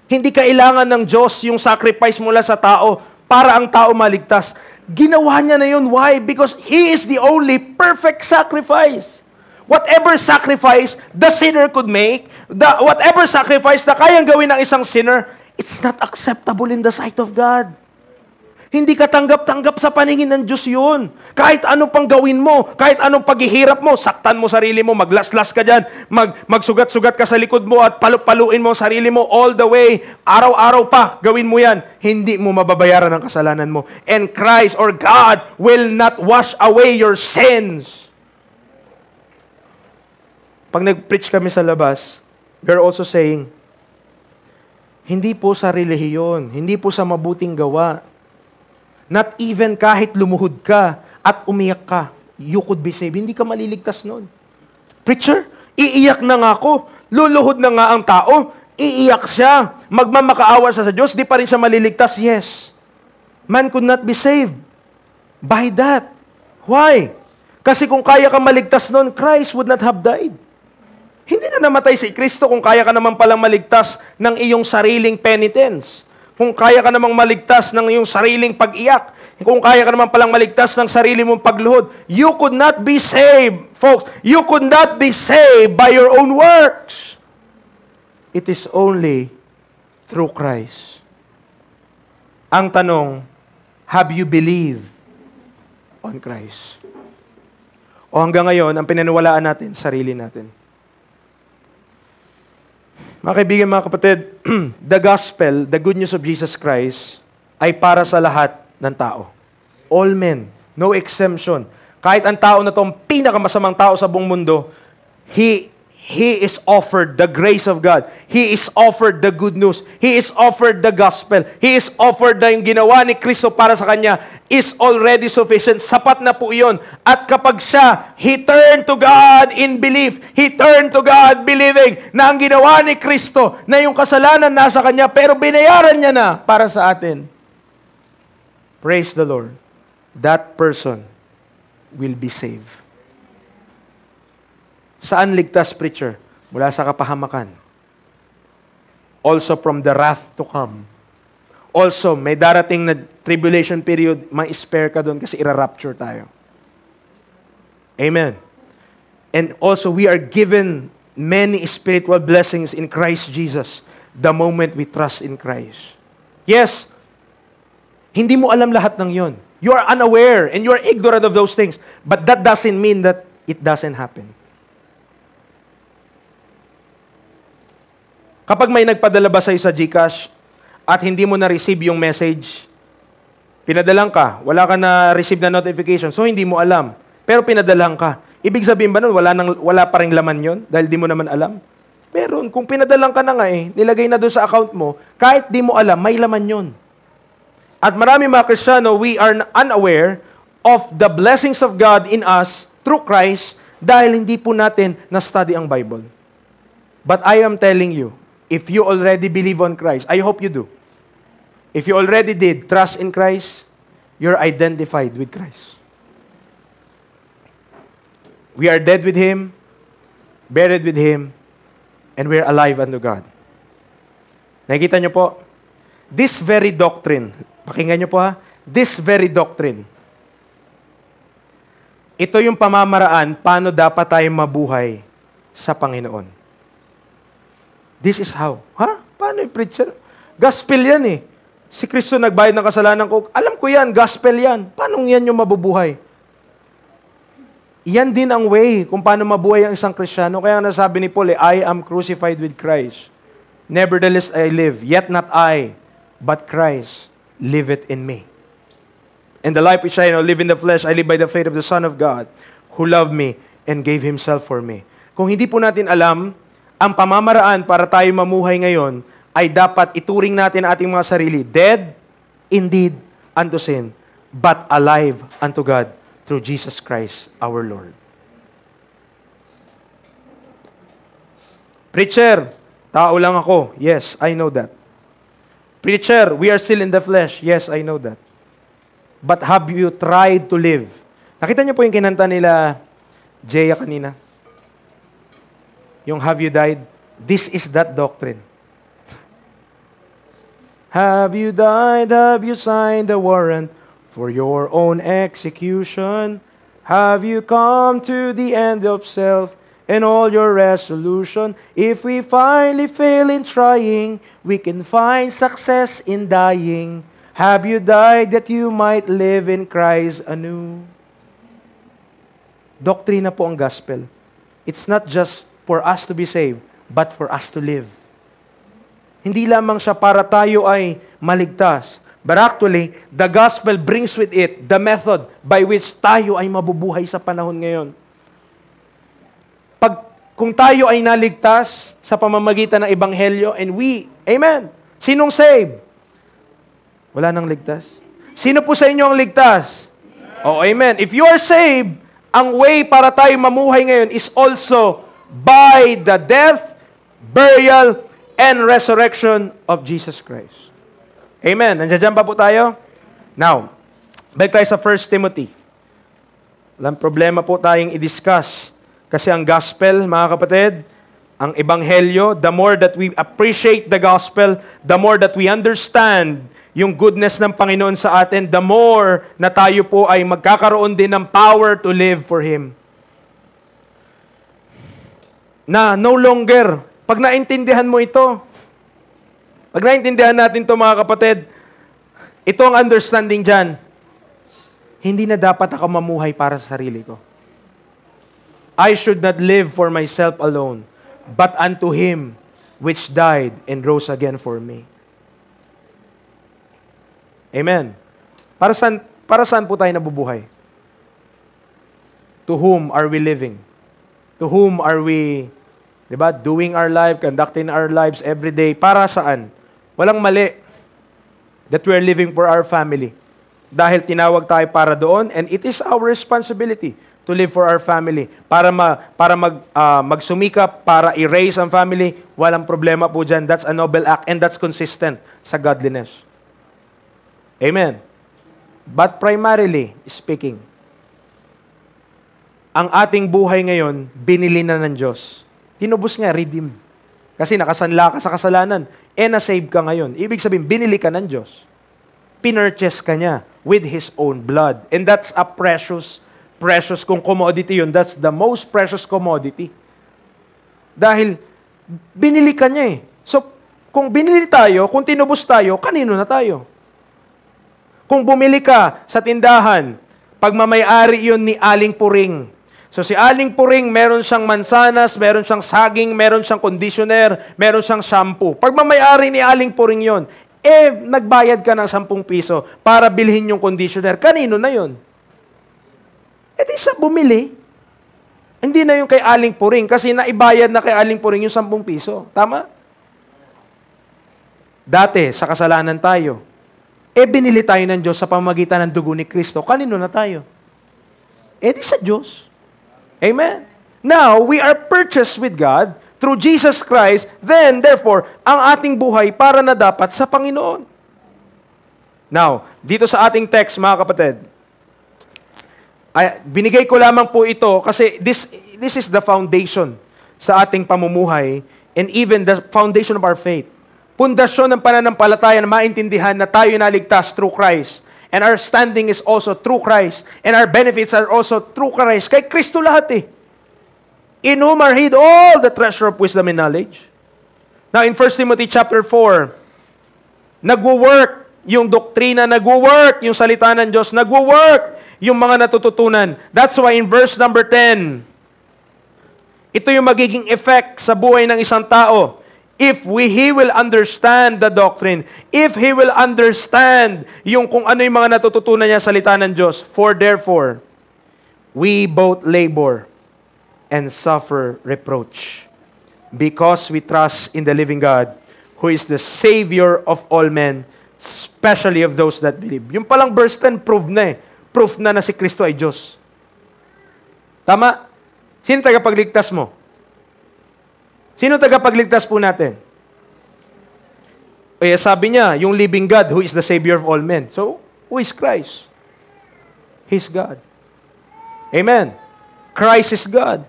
Hindi kailangan ng Diyos yung sacrifice mula sa tao para ang tao maligtas. Ginawa niya na yun. Why? Because He is the only perfect sacrifice. Whatever sacrifice the sinner could make, whatever sacrifice na kayang gawin ng isang sinner, it's not acceptable in the sight of God. Hindi ka tanggap-tanggap sa paningin ng Diyos yun. Kahit anong pang gawin mo, kahit anong paghihirap mo, saktan mo sarili mo, maglaslas ka dyan, magsugat-sugat ka sa likod mo at paluin mo sarili mo all the way, araw-araw pa, gawin mo yan. Hindi mo mababayaran ang kasalanan mo. And Christ or God will not wash away your sins. Pag nag-preach kami sa labas, we're also saying, hindi po sa relihiyon, hindi po sa mabuting gawa. Not even kahit lumuhod ka at umiyak ka, you could be saved. Hindi ka maliligtas nun. Preacher, iiyak na nga ako. Luluhod na nga ang tao. Iiyak siya. Magmamakaawa siya sa Diyos. Di pa rin siya maliligtas. Yes. Man could not be saved by that. Why? Kasi kung kaya ka maligtas nun, Christ would not have died. Hindi na namatay si Kristo kung kaya ka naman palang maligtas ng iyong sariling penitence. Kung kaya ka namang maligtas ng iyong sariling pag-iyak, kung kaya ka naman palang maligtas ng sarili mong pagluhod, you could not be saved, folks. You could not be saved by your own works. It is only through Christ. Ang tanong, have you believed on Christ? O hanggang ngayon, ang pinaniwalaan natin, sarili natin. Mga kaibigan, mga kapatid, the gospel, the good news of Jesus Christ, ay para sa lahat ng tao. All men, no exemption. Kahit ang tao na to, ang pinakamasamang tao sa buong mundo, he is offered the grace of God. He is offered the good news. He is offered the gospel. He is offered na yung ginawa ni Kristo para sa kanya is already sufficient. Sapat na po iyon. At kapag siya, he turned to God in belief. He turned to God believing na ang ginawa ni Kristo, na yung kasalanan nasa kanya, pero binayaran niya na para sa atin. Praise the Lord. That person will be saved. Saan ligtas, preacher? Mula sa kapahamakan. Also from the wrath to come. Also, may darating na tribulation period, may spare ka doon kasi ira-rapture tayo. Amen. And also, we are given many spiritual blessings in Christ Jesus the moment we trust in Christ. Yes, hindi mo alam lahat ng yon. You are unaware and you are ignorant of those things. But that doesn't mean that it doesn't happen. Kapag may nagpadala ba sa'yo sa GCash at hindi mo na-receive yung message, pinadalang ka, wala ka na-receive na notification, so hindi mo alam. Pero pinadalang ka. Ibig sabihin ba nun, wala pa ring laman yon dahil di mo naman alam? Pero kung pinadalang ka na nga nilagay na doon sa account mo, kahit di mo alam, may laman yon. At marami mga Kristiyano, we are unaware of the blessings of God in us through Christ dahil hindi po natin na-study ang Bible. But I am telling you, if you already believe on Christ, I hope you do. If you already did trust in Christ, you're identified with Christ. We are dead with Him, buried with Him, and we're alive unto God. Nakikita niyo po? This very doctrine, pakinggan niyo po ha, this very doctrine, ito yung pamamaraan paano dapat tayo mabuhay sa Panginoon. This is how. Ha? Paano yung preacher? Gospel yan Si Kristo nagbayad ng kasalanan ko. Alam ko yan, gospel yan. Paano yan yung mabubuhay? Yan din ang way kung paano mabuhay ang isang Kristiyano. Kaya nasabi ni Paul, I am crucified with Christ. Nevertheless I live, yet not I, but Christ liveth in me. And the life which I now live in the flesh, I live by the faith of the Son of God, who loved me and gave Himself for me. Kung hindi po natin alam, ang pamamaraan para tayo mamuhay ngayon ay dapat ituring natin ating mga sarili, dead indeed unto sin, but alive unto God through Jesus Christ our Lord. Preacher, tao lang ako. Yes, I know that. Preacher, we are still in the flesh. Yes, I know that. But have you tried to live? Nakita niyo po yung kinanta nila Jaya kanina? Yung have you died? This is that doctrine. Have you died? Have you signed the warrant for your own execution? Have you come to the end of self and all your resolution? If we finally fail in trying, we can find success in dying. Have you died that you might live in Christ anew? Doktrina po ang gospel. It's not just for us to be saved, but for us to live. Hindi lamang siya para tayo ay maligtas. But actually, the gospel brings with it the method by which tayo ay mabubuhay sa panahon ngayon. Kung tayo ay naligtas sa pamamagitan ng ebanghelyo, and we, amen, sinong saved? Wala nang ligtas. Sino po sa inyo ang ligtas? Oh, amen. If you are saved, ang way para tayo mamuhay ngayon is also by the death, burial, and resurrection of Jesus Christ. Amen. Nandiyan pa po tayo? Now, balik tayo sa 1 Timothy. Walang problema po tayong i-discuss. Kasi ang gospel, mga kapatid, ang Ebanghelyo, the more that we appreciate the gospel, the more that we understand yung goodness ng Panginoon sa atin, the more na tayo po ay magkakaroon din ng power to live for Him. Na no longer, pag naintindihan mo ito, pag naintindihan natin ito mga kapatid, ito ang understanding dyan, hindi na dapat ako mamuhay para sa sarili ko. I should not live for myself alone, but unto Him which died and rose again for me. Amen. Para saan po tayo nabubuhay? To whom are we living? To whom are we, doing our life, conducting our lives every day? Para saan? Walang mali that we are living for our family. Dahil tinawag tayo para doon, and it is our responsibility to live for our family. Para magsumikap, para i-raise ang family, walang problema po dyan. That's a noble act and that's consistent sa godliness. Amen. But primarily speaking, ang ating buhay ngayon, binili na ng Diyos. Tinubos nga, redeem. Kasi nakasanla ka sa kasalanan, na-save ka ngayon. Ibig sabihin, binili ka ng Diyos. Pinurchase ka niya with His own blood. And that's a precious kung commodity yun. That's the most precious commodity. Dahil, binili ka niya eh. So, kung binili tayo, kung tinubos tayo, kanino na tayo? Kung bumili ka sa tindahan, pagmamayari yun ni Aling Puring. So si Aling Puring, meron siyang mansanas, meron siyang saging, meron siyang conditioner, meron siyang shampoo. Pagmamayari ni Aling Puring yun, nagbayad ka ng 10 piso para bilhin yung conditioner. Kanino na yun? Di sa bumili. Hindi na yung kay Aling Puring kasi naibayad na kay Aling Puring yung 10 piso. Tama? Dati, sa kasalanan tayo, binili tayo ng Diyos sa pamamagitan ng dugo ni Kristo. Kanino na tayo? Di sa Diyos. Amen. Now, we are purchased with God through Jesus Christ. Then, therefore, ang ating buhay para na dapat sa Panginoon. Now, dito sa ating text, mga kapatid, binigay ko lamang po ito kasi this is the foundation sa ating pamumuhay and even the foundation of our faith. Pundasyon ng pananampalataya na maintindihan na tayo naligtas through Christ. And our standing is also through Christ. And our benefits are also through Christ. Kay Kristo lahat eh. In whom are hid all the treasure of wisdom and knowledge. Now in 1 Timothy chapter 4, nagwo-work yung doktrina, nagwo-work yung salita ng Diyos, nagwo-work yung mga natututunan. That's why in verse number 10, ito yung magiging effect sa buhay ng isang tao. If he will understand the doctrine, if he will understand yung kung ano yung mga natututunan niya sa salita ng Diyos, for therefore, we both labor and suffer reproach because we trust in the living God who is the Savior of all men, especially of those that believe. Yung palang verse 10, proof na eh. Proof na si Kristo ay Diyos. Tama? Sino tagapagligtas mo? Sino tagapagligtas po natin? Sabi niya, yung living God who is the Savior of all men. So, who is Christ? He's God. Amen. Christ is God.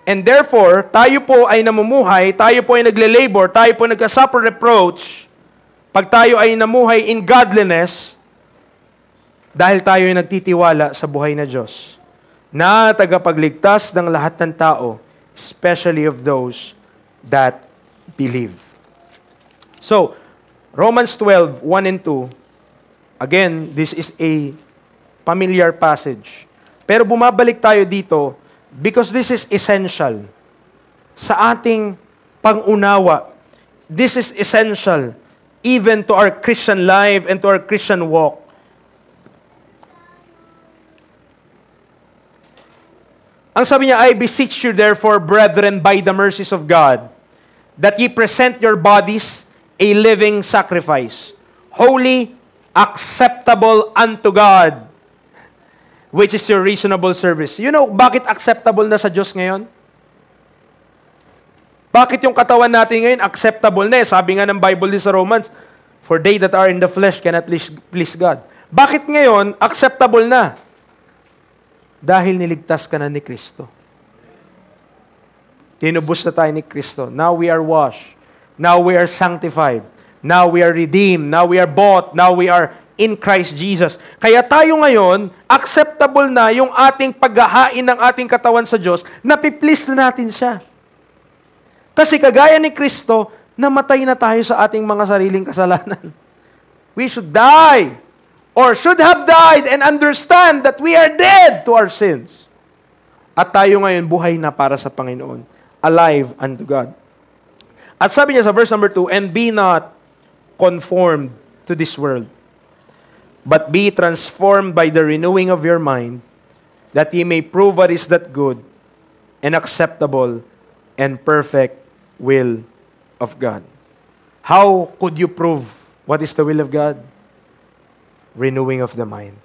And therefore, tayo po ay namumuhay, tayo po ay nagle-labor, tayo po ay nagka-suffer reproach, pag tayo ay namuhay in godliness, dahil tayo ay nagtitiwala sa buhay na Diyos, na tagapagligtas ng lahat ng tao, especially of those that believe. So, Romans 12, 1 and 2, again, this is a familiar passage. Pero bumabalik tayo dito because this is essential sa ating pang-unawa. This is essential even to our Christian life and to our Christian walk. Ang sabi niya, I beseech you therefore, brethren, by the mercies of God, that ye present your bodies a living sacrifice, holy, acceptable unto God, which is your reasonable service. You know, bakit acceptable na sa Diyos ngayon? Bakit yung katawan natin ngayon acceptable na eh? Sabi nga ng Bible din sa Romans, for they that are in the flesh cannot please God. Bakit ngayon acceptable na? Dahil niligtas ka na ni Kristo. Tinubos na tayo ni Kristo. Now we are washed. Now we are sanctified. Now we are redeemed. Now we are bought. Now we are in Christ Jesus. Kaya tayo ngayon, acceptable na yung ating paghahain ng ating katawan sa Diyos, napiplease na natin siya. Kasi kagaya ni Kristo, namatay na tayo sa ating mga sariling kasalanan. We should die, or should have died, and understand that we are dead to our sins. At tayo ngayon, buhay na para sa Panginoon. Alive unto God. At sabi niya sa verse number 2, and be not conformed to this world, but be transformed by the renewing of your mind, that ye may prove what is that good and acceptable and perfect will of God. How could you prove what is the will of God? Renewing of the mind.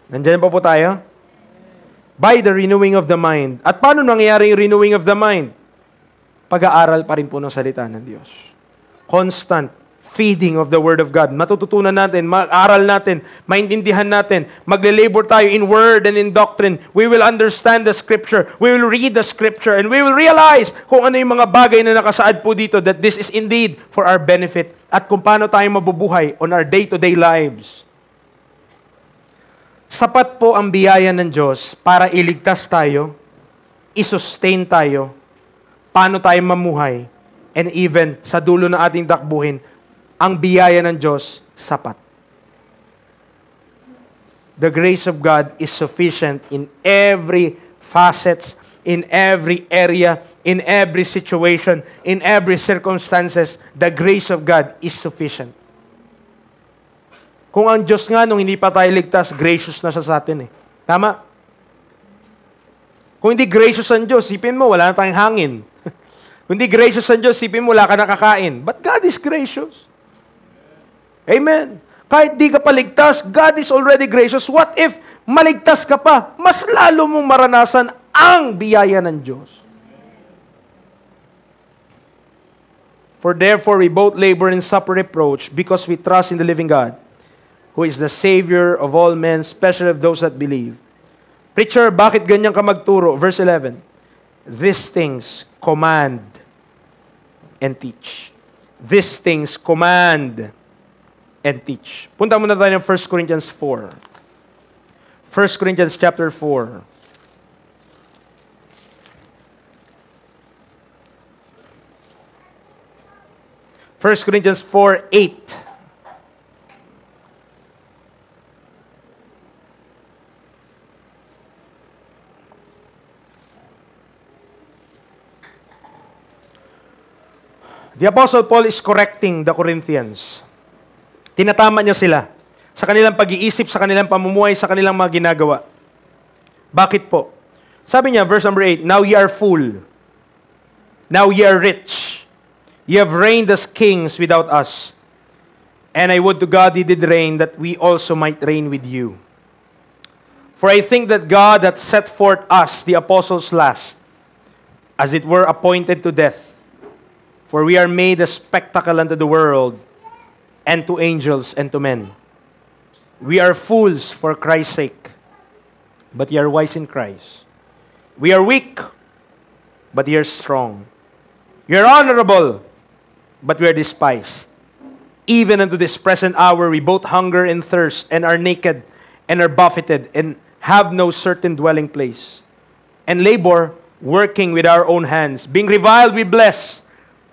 Nandiyan pa po tayo? By the renewing of the mind. At paano nangyayari yung renewing of the mind? Pag-aaral pa rin po ng salita ng Diyos. Constant feeding of the Word of God. Matututunan natin, mag-aral natin, maintindihan natin, magle-labor tayo in Word and in doctrine. We will understand the Scripture. We will read the Scripture and we will realize kung ano yung mga bagay na nakasaad po dito, that this is indeed for our benefit, at kung paano tayo mabubuhay on our day-to-day lives. Sapat po ang biyaya ng Diyos para iligtas tayo, i-sustain tayo, paano tayo mamuhay, and even sa dulo ng ating takbuhin, ang biyaya ng Diyos sapat. The grace of God is sufficient in every facets, in every area, in every situation, in every circumstances. The grace of God is sufficient. Kung ang Diyos nga nung hindi pa tayo ligtas, gracious na siya sa atin eh. Tama? Kung hindi gracious ang Diyos, sipin mo, wala na tayong hangin. Kung hindi gracious ang Diyos, sipin mo, wala ka nakakain. But God is gracious. Amen. Kahit di ka paligtas, God is already gracious. What if maligtas ka pa? Mas lalo mong maranasan ang biyaya ng Diyos. For therefore we both labor and suffer reproach, because we trust in the living God, who is the Savior of all men, especially of those that believe. Preacher, bakit ganyan ka magturo? Verse 11, these things command and teach. These things command and teach. Punta muna tayo ng 1 Corinthians 4. 1 Corinthians chapter 4. First Corinthians 4:8. The Apostle Paul is correcting the Corinthians. Tinatama niya sila sa kanilang pag-iisip, sa kanilang pamumuhay, sa kanilang mga ginagawa. Bakit po? Sabi niya, verse number 8, now ye are full. Now ye are rich. Ye have reigned as kings without us. And I would to God ye did reign, that we also might reign with you. For I think that God hath set forth us, the apostles last, as it were appointed to death. For we are made a spectacle unto the world, and to angels, and to men. We are fools for Christ's sake, but ye are wise in Christ. We are weak, but ye are strong. We are honorable, but we are despised. Even unto this present hour we both hunger and thirst, and are naked, and are buffeted, and have no certain dwelling place. And labor, working with our own hands. Being reviled, we bless.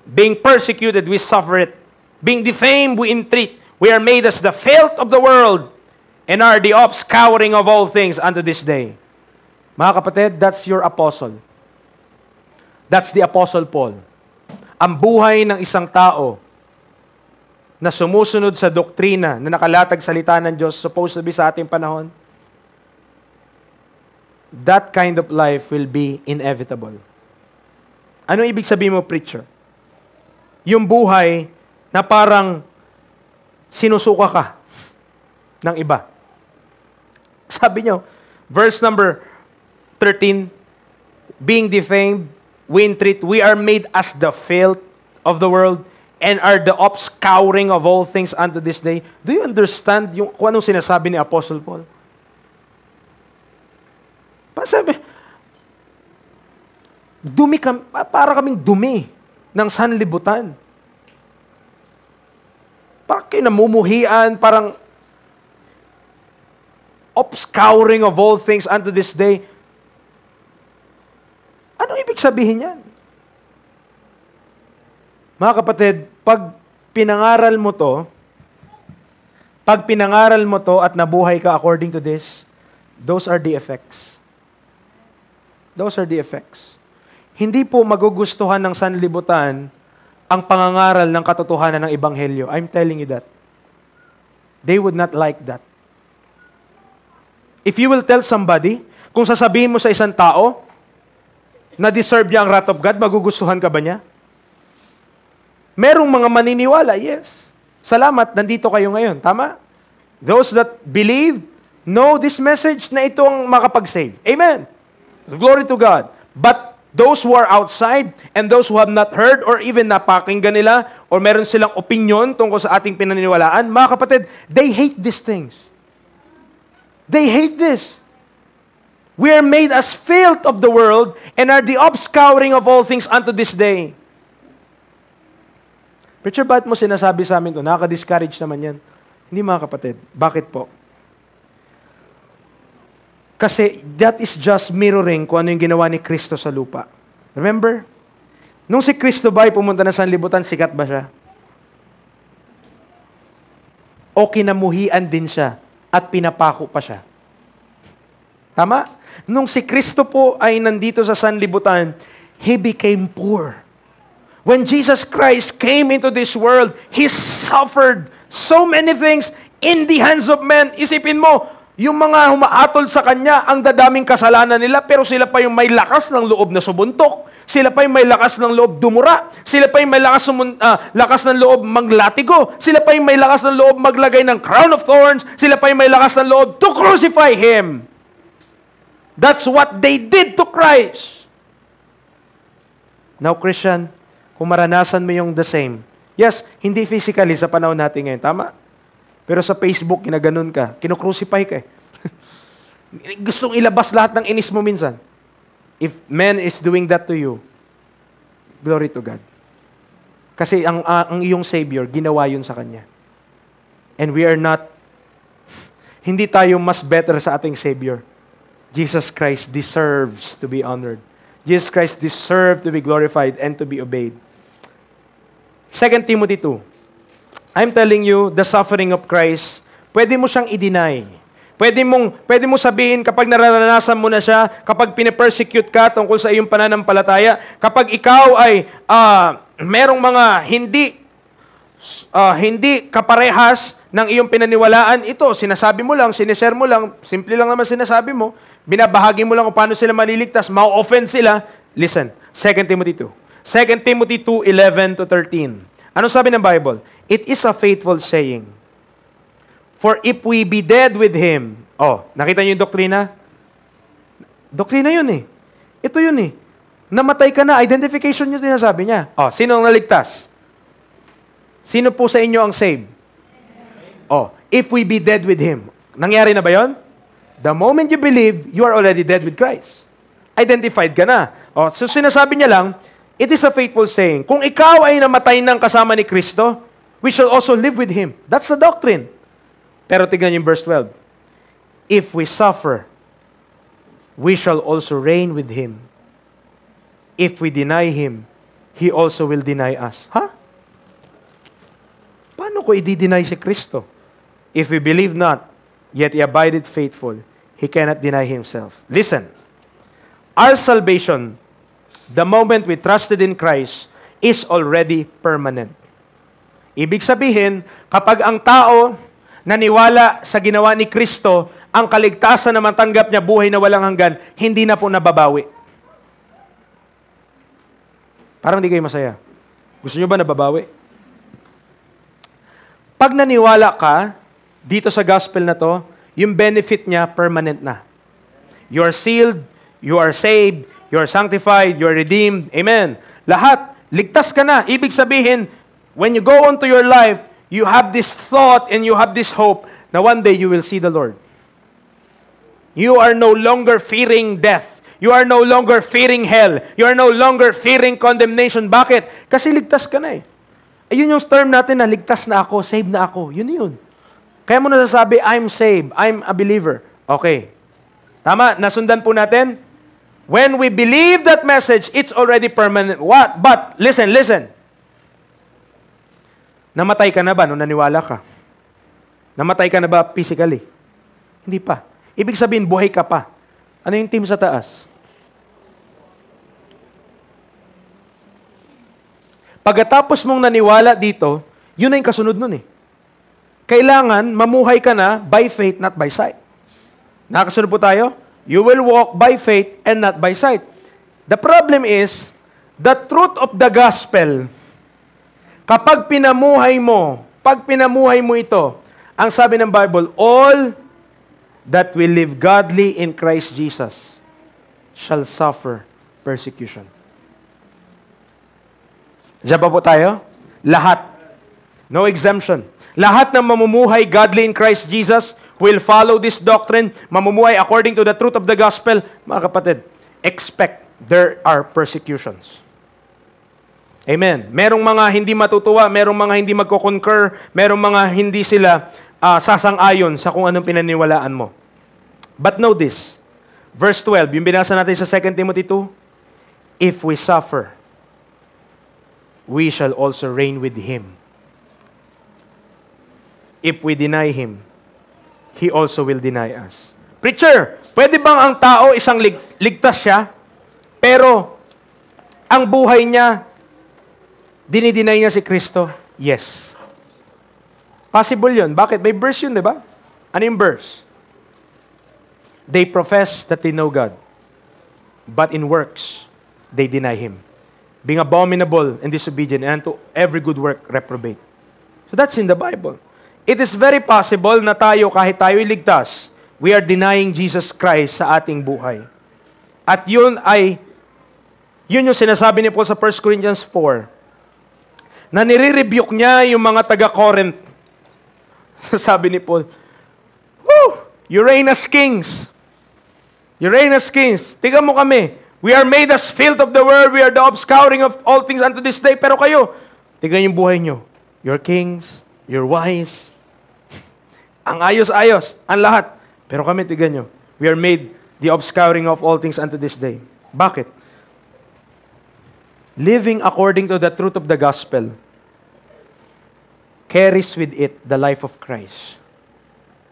Being persecuted, we suffer it. Being defamed, we entreat. We are made as the filth of the world, and are the offscouring of all things unto this day. Mga kapatid, that's your apostle. That's the Apostle Paul. Ang buhay ng isang tao na sumusunod sa doktrina na nakalatag salita ng Diyos, supposed to be sa ating panahon, that kind of life will be inevitable. Ano ibig sabihin mo, preacher? Yung buhay na parang sinusuka ka ng iba. Sabi niyo, verse number 13, being defamed, we entreat, we are made as the filth of the world, and are the offscouring of all things unto this day. Do you understand kung anong sinasabi ni Apostle Paul? Pasabi, para kaming dumi ng sanlibutan. Parang kinamumuhian, parang upscouring of all things unto this day. Ano ibig sabihin yan? Mga kapatid, pag pinangaral mo to at nabuhay ka according to this, those are the effects. Those are the effects. Hindi po magugustuhan ng sanlibutan ang pangangaral ng katotohanan ng Ebanghelyo. I'm telling you that. They would not like that. If you will tell somebody, kung sasabihin mo sa isang tao na deserve niya ang wrath of God, magugustuhan ka ba niya? Merong mga maniniwala, yes. Salamat, nandito kayo ngayon. Tama? Those that believe, know this message na ito ang makapag-save. Amen. Glory to God. But those who are outside and those who have not heard or even napakinggan nila or meron silang opinion tungkol sa ating pinaniniwalaan, mga kapatid, they hate these things. They hate this. We are made as filth of the world and are the upscouring of all things unto this day. Preacher, ba't mo sinasabi sa amin ito? Nakaka-discourage naman yan. Hindi, mga kapatid. Bakit po? Kasi that is just mirroring kung ano yung ginawa ni Kristo sa lupa. Remember? Nung si Kristo ba ay pumunta na sanlibutan, sikat ba siya? O kinamuhian din siya at pinapako pa siya? Tama? Nung si Kristo po ay nandito sa sanlibutan, He became poor. When Jesus Christ came into this world, He suffered so many things in the hands of men. Isipin mo, yung mga humaatol sa Kanya, ang dadaming kasalanan nila, pero sila pa yung may lakas ng loob na subuntok. Sila pa yung may lakas ng loob dumura. Sila pa yung may lakas ng loob maglatigo. Sila pa yung may lakas ng loob maglagay ng crown of thorns. Sila pa yung may lakas ng loob to crucify Him. That's what they did to Christ. Now, Christian, kung maranasan mo yung the same, yes, hindi physically sa panahon natin ngayon, tama? Pero sa Facebook, ginaganon ka, kinukrucify ka eh. Gustong ilabas lahat ng inis mo minsan. If man is doing that to you, glory to God. Kasi ang iyong Savior, ginawa yun sa Kanya. And we are not, hindi tayo mas better sa ating Savior. Jesus Christ deserves to be honored. Jesus Christ deserves to be glorified and to be obeyed. 2 Timothy 2. I'm telling you, the suffering of Christ, pwede mo siyang i-deny. Pwede mo sabihin kapag naranasan mo na siya, kapag pinipersecute ka tungkol sa iyong pananampalataya, kapag ikaw ay merong mga hindi kaparehas ng iyong pinaniwalaan, ito, sinasabi mo lang, sinishare mo lang, simple lang naman sinasabi mo, binabahagi mo lang kung paano sila maliligtas, ma-offend sila. Listen, 2 Timothy 2. 2 Timothy 2:11 to 13. Ano sabi ng Bible? It is a faithful saying. For if we be dead with Him, nakita niyo yung doktrina? Doktrina yun eh. Ito yun eh. Namatay ka na, identification yung sinasabi niya. Sino ang naligtas? Sino po sa inyo ang saved? If we be dead with Him. Nangyari na ba yun? The moment you believe, you are already dead with Christ. Identified ka na. So sinasabi niya lang, it is a faithful saying. Kung ikaw ay namatay ng kasama ni Kristo, we shall also live with Him. That's the doctrine. Pero tignan niyo yung verse 12. If we suffer, we shall also reign with Him. If we deny Him, He also will deny us. Paano ko i-deny si Kristo? If we believe not, yet He abideth faithful, He cannot deny Himself. Listen, our salvation, the moment we trusted in Christ, is already permanent. Ibig sabihin, kapag ang tao naniwala sa ginawa ni Kristo, ang kaligtasan na matanggap niya buhay na walang hanggan, hindi na po nababawi. Parang hindi kayo masaya. Gusto niyo ba nababawi? Pag naniwala ka dito sa gospel na to, yung benefit niya permanent na. You are sealed, you are saved, you are sanctified, you are redeemed. Amen. Lahat, ligtas ka na. Ibig sabihin, when you go on to your life, you have this thought and you have this hope na one day you will see the Lord. You are no longer fearing death. You are no longer fearing hell. You are no longer fearing condemnation. Bakit? Kasi ligtas ka na eh. Ayun yung term natin na ligtas na ako, saved na ako. Yun. Kaya mo nasasabi, I'm saved. I'm a believer. Okay. Tama? Nasundan po natin? When we believe that message, it's already permanent. What? But, listen. Namatay ka na ba nung naniwala ka? Namatay ka na ba physically? Hindi pa. Ibig sabihin, buhay ka pa. Ano yung team sa taas? Pagkatapos mong naniwala dito, yun na yung kasunod nun eh. Kailangan mamuhay ka na by faith, not by sight. Nakakasunod po tayo? You will walk by faith and not by sight. The problem is, the truth of the gospel, kapag pinamuhay mo ito, ang sabi ng Bible, all that will live godly in Christ Jesus shall suffer persecution. Diyan pa po tayo? Lahat. No exemption. Lahat ng mamumuhay godly in Christ Jesus will follow this doctrine, mamumuhay according to the truth of the gospel. Mga kapatid, expect there are persecutions. Amen. Merong mga hindi matutuwa, merong mga hindi magko-concur, merong mga hindi sila sasang-ayon sa kung anong pinaniwalaan mo. But know this, verse 12, yung binasa natin sa 2 Timothy 2, if we suffer, we shall also reign with Him. If we deny Him, He also will deny us. Preacher, pwede bang ang tao isang ligtas siya, pero ang buhay niya, dinideny niya si Kristo? Yes. Possible yun. Bakit? May verse yun, di ba? Ano yung verse? They profess that they know God, but in works, they deny Him, being abominable and disobedient, and to every good work reprobate. So that's in the Bible. It is very possible na tayo, kahit tayo'y ligtas, we are denying Jesus Christ sa ating buhay. At yun yung sinasabi ni Paul sa 1 Corinthians 4, na nire-rebuke niya yung mga taga-Corinth. Sabi ni Paul, woo! You reign as kings. You reign as kings. Tingnan mo kami. We are made as filth of the world. We are the obscuring of all things unto this day. Pero kayo, tingnan yung buhay nyo. You're kings. You're wise. Ang ayos-ayos. Ang lahat. Pero kami, tingnan nyo. We are made the obscuring of all things unto this day. Bakit? Living according to the truth of the gospel carries with it the life of Christ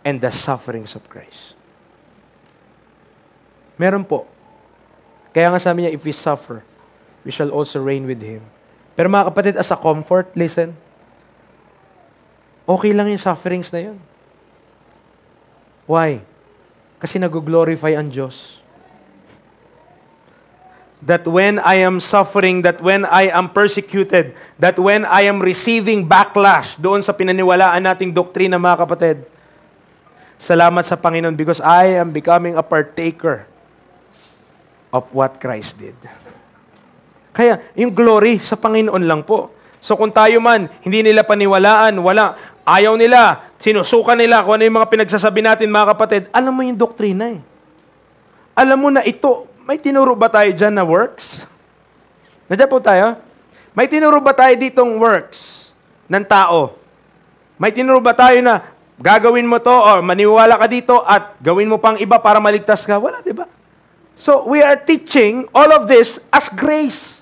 and the sufferings of Christ. Meron po. Kaya nga sabi niya, if we suffer, we shall also reign with Him. Pero mga kapatid, as a comfort, listen, okay lang yung sufferings na yun. Why? Kasi nag-glorify ang Diyos. That when I am suffering, that when I am persecuted, that when I am receiving backlash doon sa pinaniwalaan nating doktrina, mga kapatid, salamat sa Panginoon because I am becoming a partaker of what Christ did. Kaya, yung glory sa Panginoon lang po. So kung tayo man, hindi nila paniwalaan, ayaw nila, sinusukan nila kung ano yung mga pinagsasabi natin, mga kapatid, alam mo yung doktrina eh. Alam mo na ito, may tinuro ba tayo dyan na works? Nandiyan po tayo? May tinuro ba tayo ditong works ng tao? May tinuro ba tayo na gagawin mo to o maniwala ka dito at gawin mo pang iba para maligtas ka? Wala, di ba? So, we are teaching all of this as grace.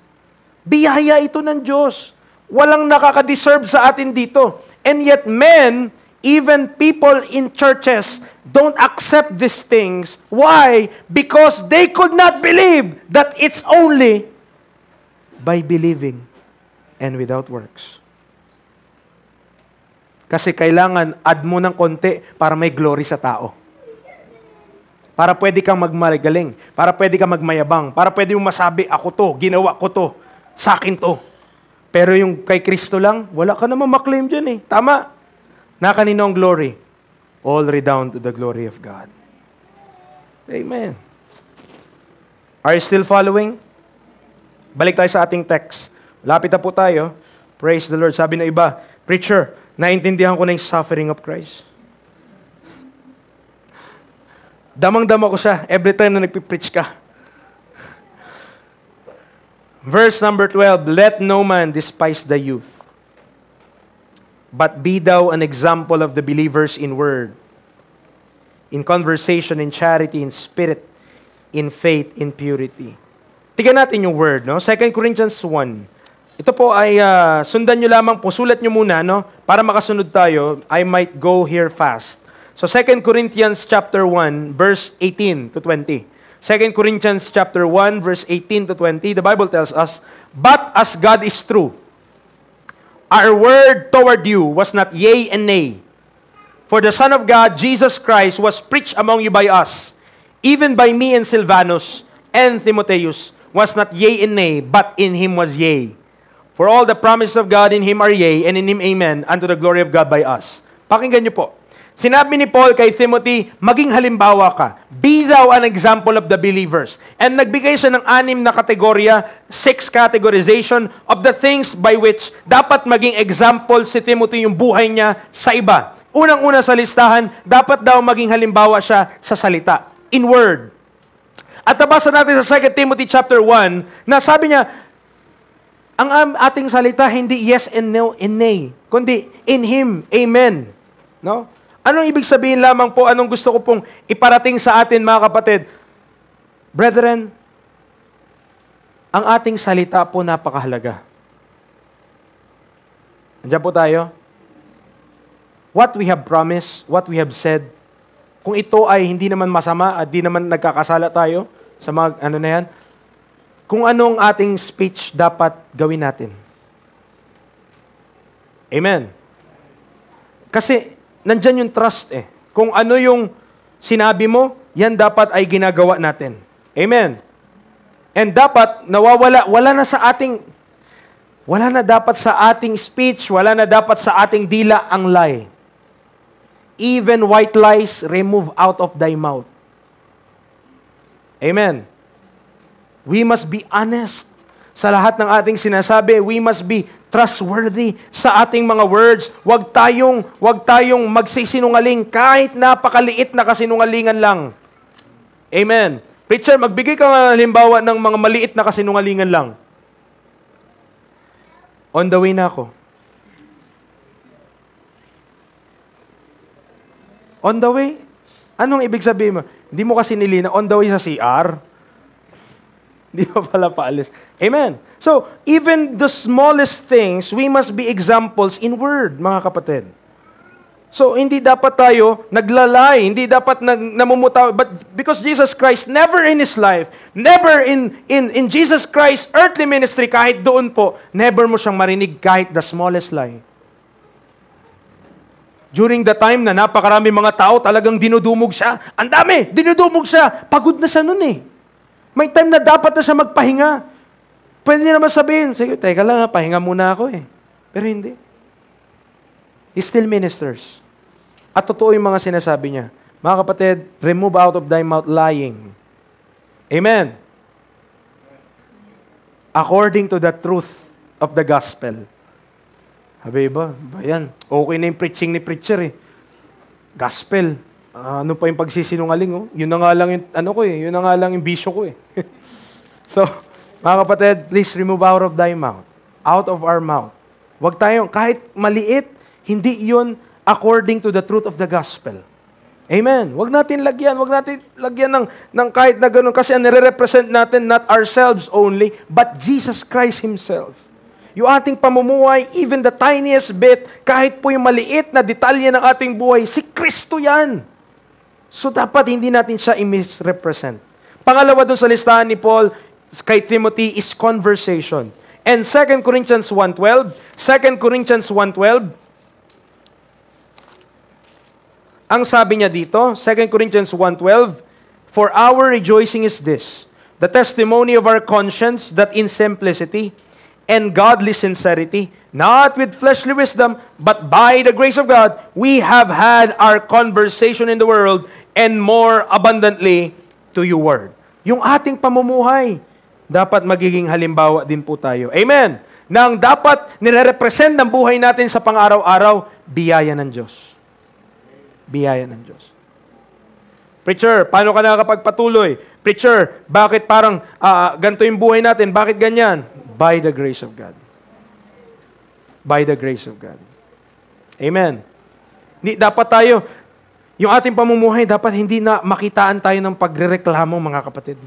Biyaya ito ng Diyos. Walang nakaka-deserve sa atin dito. And yet men, even people in churches, don't accept these things. Why? Because they could not believe that it's only by believing and without works. Kasi kailangan add mo ng konti para may glory sa tao. Para pwede kang magmagaling. Para pwede kang magmayabang. Para pwede mong masabi, ako to, ginawa ko to, sa akin to. Pero yung kay Kristo lang, wala ka naman maklaim dyan eh. Tama. Na kanino ang glory? All redound to the glory of God. Amen. Are you still following? Balik tayo sa ating text. Lapit na po tayo. Praise the Lord. Sabi ng iba, preacher, naintindihan ko na yung suffering of Christ. Damang-dama ko siya every time na nagpipreach ka. Verse number 12, let no man despise the youth, but be thou an example of the believers in word, in conversation, in charity, in spirit, in faith, in purity. Tignan natin yung word, no? 2 Corinthians 1. Ito po ay, sundan nyo lamang po, sulat nyo muna, no? Para makasunod tayo, I might go here fast. So 2 Corinthians chapter 1, verse 18 to 20. 2 Corinthians chapter 1, verse 18 to 20, the Bible tells us, but as God is true, our word toward you was not yea and nay. For the Son of God, Jesus Christ, was preached among you by us, even by me and Silvanus and Timotheus, was not yea and nay, but in him was yea. For all the promises of God in him are yea, and in him amen, unto the glory of God by us. Pakinggan niyo po. Sinabi ni Paul kay Timothy, maging halimbawa ka. Be thou an example of the believers. And nagbigay siya ng 6 na kategorya, 6 categorization of the things by which dapat maging example si Timothy yung buhay niya sa iba. Unang-una sa listahan, dapat daw maging halimbawa siya sa salita, in word. At nabasa natin sa 2 Timothy chapter 1, na sabi niya, ang ating salita hindi yes and no and nay, kundi in him, amen. No? Anong ibig sabihin lamang po, anong gusto ko pong iparating sa atin mga kapatid? Brethren, ang ating salita po napakahalaga. Andiyan po tayo. What we have promised, what we have said, kung ito ay hindi naman masama at di naman nagkakasala tayo sa mga ano na yan, kung anong ating speech dapat gawin natin. Amen. Kasi nandyan yung trust eh. Kung ano yung sinabi mo, yan dapat ay ginagawa natin. Amen. And dapat wala na dapat sa ating speech, wala na dapat sa ating dila ang lie. Even white lies, remove out of thy mouth. Amen. We must be honest sa lahat ng ating sinasabi. We must be trustworthy sa ating mga words. Huwag tayong magsisinungaling kahit napakaliit na kasinungalingan lang. Amen. Preacher, magbigay ka ng halimbawa ng mga maliit na kasinungalingan lang. On the way na ako. On the way? Anong ibig sabihin mo? Hindi mo kasi nilina, on the way sa CR. Di ba pala paalis? Amen. So, even the smallest things, we must be examples in word, mga kapatid. So, hindi dapat tayo naglalay, hindi dapat namumutaw. But because Jesus Christ, never in His life, never in Jesus Christ's earthly ministry, kahit doon po, never mo siyang marinig kahit the smallest lie. During the time na napakarami mga tao, talagang dinudumog siya. Ang dami, dinudumog siya. Pagod na siya nun eh. May time na dapat na siya magpahinga. Pwede niya naman sabihin, sige, teka lang, pahinga muna ako eh. Pero hindi. He still ministers. At totoo yung mga sinasabi niya. Mga kapatid, remove out of thy mouth lying. Amen. According to the truth of the gospel. Sabi ba, yan, okay na yung preaching ni preacher eh. Gospel. Ano pa yung pagsisinungaling, oh? Yun na nga lang yung, yun na nga lang yung bisyo ko eh. So, mga kapatid, please remove out of thy mouth. Out of our mouth. Huwag tayong, kahit maliit, hindi yun according to the truth of the gospel. Amen. Huwag natin lagyan ng kahit na ganun, kasi ang nire-represent natin not ourselves only, but Jesus Christ Himself. Yung ating pamumuhay, even the tiniest bit, kahit po yung maliit na detalye ng ating buhay, si Kristo yan. So dapat hindi natin siya i-misrepresent. Pangalawa dun sa listahan ni Paul kay Timothy is conversation. And 2 Corinthians 1:12, 2 Corinthians 1:12, ang sabi niya dito, 2 Corinthians 1:12, for our rejoicing is this, the testimony of our conscience that in simplicity and godly sincerity, not with fleshly wisdom, but by the grace of God, we have had our conversation in the world, and more abundantly to your word. Yung ating pamumuhay, dapat magiging halimbawa din po tayo. Amen. Nang dapat nire-represent ng buhay natin sa pang-araw-araw, biyaya ng Diyos. Biyaya ng Diyos. Preacher, paano ka nakakapagpatuloy? Preacher, bakit parang ganito yung buhay natin? Bakit ganyan? By the grace of God. By the grace of God. Amen. Dapat tayo, yung ating pamumuhay, dapat hindi na makitaan tayo ng pagrereklamo, mga kapatid.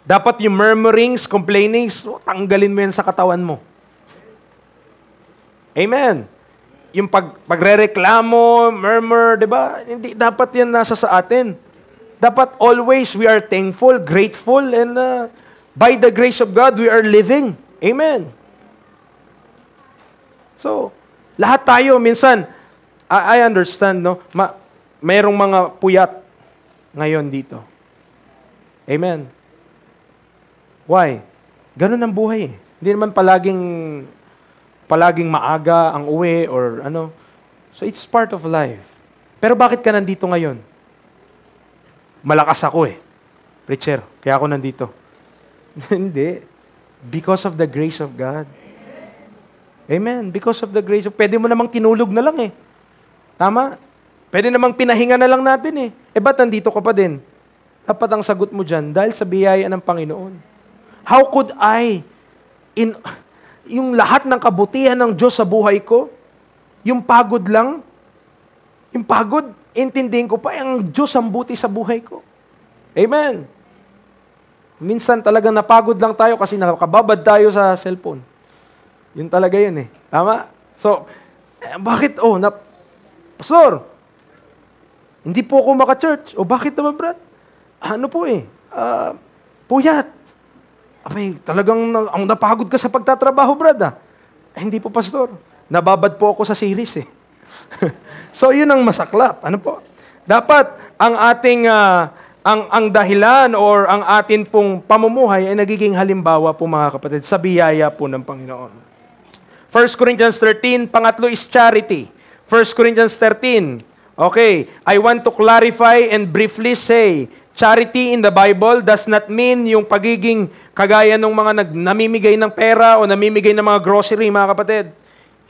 Dapat yung murmurings, complainings, tanggalin mo yan sa katawan mo. Amen. Yung pagrereklamo, murmur, di ba? Hindi dapat yan nasa sa atin. Dapat always we are thankful, grateful, and by the grace of God, we are living. Amen. So, lahat tayo, minsan, I understand, no? Mayroong mga puyat ngayon dito. Amen. Why? Ganun ang buhay. Hindi naman palaging maaga ang uwi or ano. So it's part of life. Pero bakit ka nandito ngayon? Malakas ako Preacher, kaya ako nandito. Hindi. Because of the grace of God. Amen. Because of the grace of... Pwede mo namang tinulog na lang Tama? Pwede namang pinahinga na lang natin ba't nandito ka pa din? Dapat ang sagot mo dyan, dahil sa biyaya ng Panginoon. How could I, yung lahat ng kabutihan ng Diyos sa buhay ko, yung pagod lang, yung pagod, intindihin ko pa, ang Diyos ang buti sa buhay ko. Amen. Minsan talagang napagod lang tayo kasi nakababad tayo sa cellphone. Yun talaga yun Tama? So, bakit? Pastor, hindi po ako maka-church. Bakit naman, Brad? Ano po puyat. Talagang ang napagod ka sa pagtatrabaho, Brad. Hindi po, Pastor. Nababad po ako sa series So, yun ang masaklap. Ano po? Dapat ang ating ang dahilan or ang atin pong pamumuhay ay nagiging halimbawa po, mga kapatid, sa biyaya po ng Panginoon. 1 Corinthians 13, pangatlo is charity. 1 Corinthians 13. Okay, I want to clarify and briefly say, charity in the Bible does not mean yung pagiging kagaya ng mga namimigay ng pera o namimigay ng mga grocery, mga kapatid.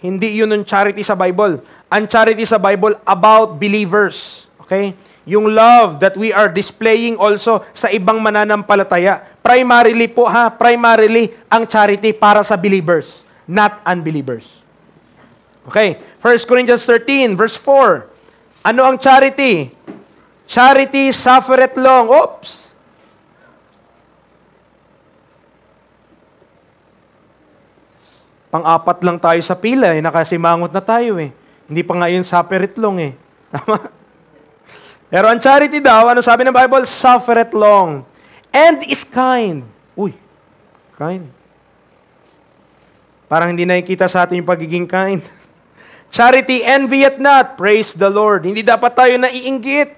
Hindi yun ang charity sa Bible. Ang charity sa Bible about believers. Okay? Yung love that we are displaying also sa ibang mananampalataya. Primarily po primarily ang charity para sa believers, not unbelievers. Okay, 1 Corinthians 13, verse 4. Ano ang charity? Charity suffereth long. Oops! Pang-apat lang tayo sa pila nakasimangot na tayo Hindi pa nga yun suffereth long Tama? Pero ang charity daw, ano sabi ng Bible? Suffereth long. And is kind. Uy, kind. Parang hindi nakikita sa atin yung pagiging kind. Charity envieth not. Praise the Lord. Hindi dapat tayo naiinggit.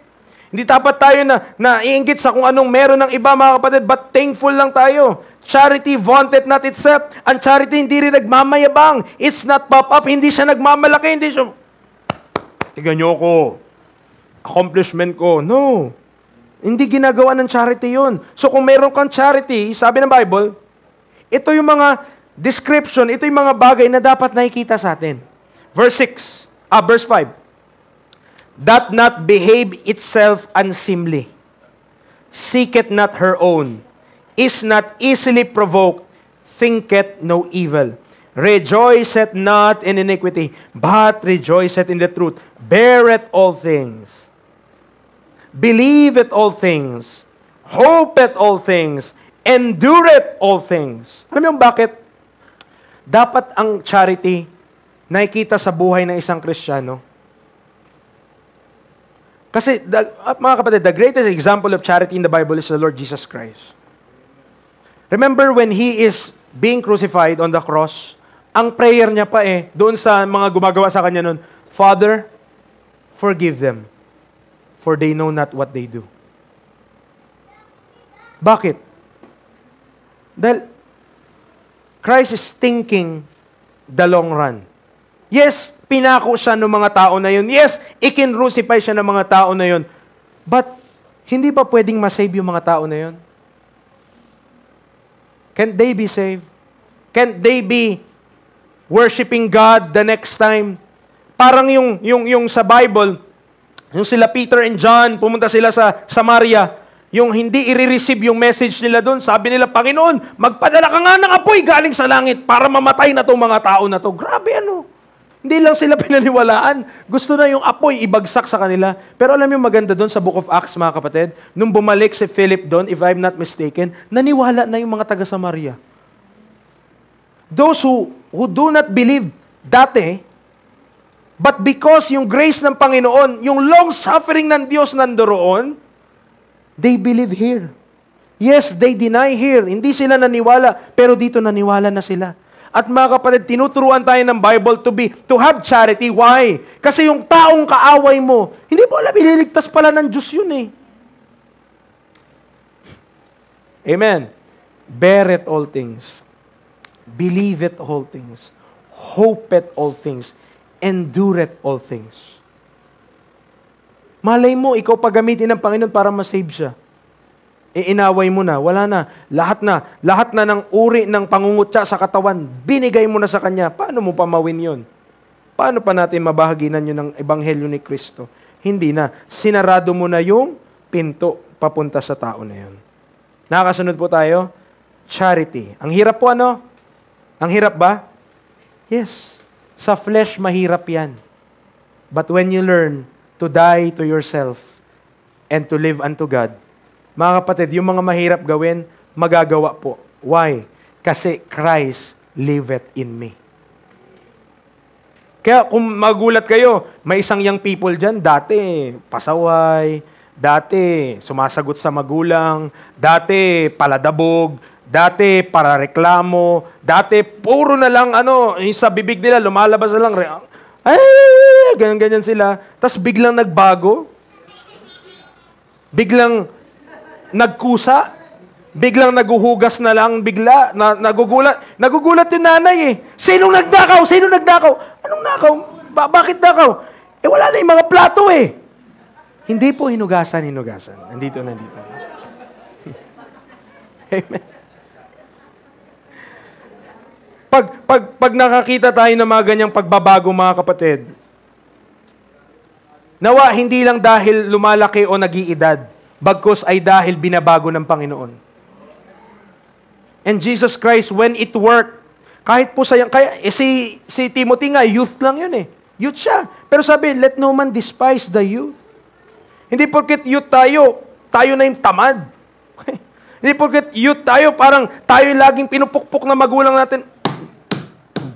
Hindi dapat tayo naiinggit sa kung anong meron ng iba, mga kapatid, but thankful lang tayo. Charity vaunteth not itself. Ang charity hindi rin nagmamayabang. It's not pop up. Hindi siya nagmamalaki. Hindi siya, tignan niyo ko. Accomplishment ko. No. Hindi ginagawa ng charity yun. So kung meron kang charity, sabi ng Bible, ito yung mga description, ito yung mga bagay na dapat nakikita sa atin. Verse 5. Doth not behave itself unseemly, seeketh not her own, is not easily provoked, thinketh no evil, rejoiceth not in iniquity, but rejoiceth in the truth, beareth all things, believeth all things, hopeth all things, endureth all things. Alam mo yung bakit? Dapat ang charity nakikita sa buhay ng isang Kristiyano. Kasi, mga kapatid, the greatest example of charity in the Bible is the Lord Jesus Christ. Remember when He is being crucified on the cross, ang prayer niya pa doon sa mga gumagawa sa Kanya nun, Father, forgive them, for they know not what they do. Bakit? Dahil Christ is thinking the long run. Yes, pinako siya ng mga tao na yun. Yes, ikinrucify siya ng mga tao na yun. But, hindi pa pwedeng masave yung mga tao na yun? Can they be saved? Can they be worshiping God the next time? Parang yung sa Bible, Yung sila Peter and John, pumunta sila sa Samaria, yung hindi i-receive yung message nila doon, sabi nila, Panginoon, magpadala ka nga ng apoy galing sa langit para mamatay na itong mga tao na to. Grabe ano. Hindi lang sila pinaniwalaan. Gusto na yung apoy ibagsak sa kanila. Pero alam niyo maganda doon sa Book of Acts, mga kapatid, nung bumalik si Philip doon, if I'm not mistaken, naniwala na yung mga taga-Samaria. Those who do not believe dati, but because yung grace ng Panginoon, yung long-suffering ng Diyos nandoon, they believe here. Yes, they deny here. Hindi sila naniwala, pero dito naniwala na sila. At mga kapatid, tinuturuan tayo ng Bible to have charity. Why? Kasi yung taong kaaway mo, hindi mo alam, ililigtas pala ng Diyos yun eh. Amen. Bear it all things. Believe it all things. Hope it all things. Endure it all things. Malay mo, ikaw pagamitin ng Panginoon para masave siya. Inaway mo na, wala na. Lahat na ng uri ng pangungutya sa katawan, binigay mo na sa Kanya. Paano mo pa mawin yun? Paano pa natin mabahaginan yun ng Ebanghelyo ni Kristo? Hindi na. Sinarado mo na yung pinto papunta sa tao na yun. Nakakasunod po tayo? Charity. Ang hirap po ano? Ang hirap ba? Yes. Sa flesh, mahirap yan. But when you learn to die to yourself and to live unto God, mga kapatid, yung mga mahirap gawin, magagawa po. Why? Kasi Christ liveth in me. Kaya kung magulat kayo, may isang young people dyan, dati pasaway, dati sumasagot sa magulang, dati paladabog, dati para reklamo, dati puro na lang sa bibig nila, lumalabas na lang, ganyan sila. Tapos biglang nagbago, biglang nagkusa, biglang naguhugas na lang, bigla, nagugulat yung nanay eh. Sinong nagdakaw? Anong nakaw? Bakit nakaw? Wala na yung mga plato eh. Hindi po hinugasan. Nandito. Amen. Pag nakakita tayo ng mga ganyang pagbabago, mga kapatid, nawa hindi lang dahil lumalaki o nag-iedad, bagkus ay dahil binabago ng Panginoon. And Jesus Christ, when it worked, kahit po si Timothy nga, youth lang yun eh. Youth siya. Pero sabi, let no man despise the youth. Hindi porket youth tayo na yung tamad. Hindi porket youth tayo, parang tayo yung laging pinupukpok na magulang natin.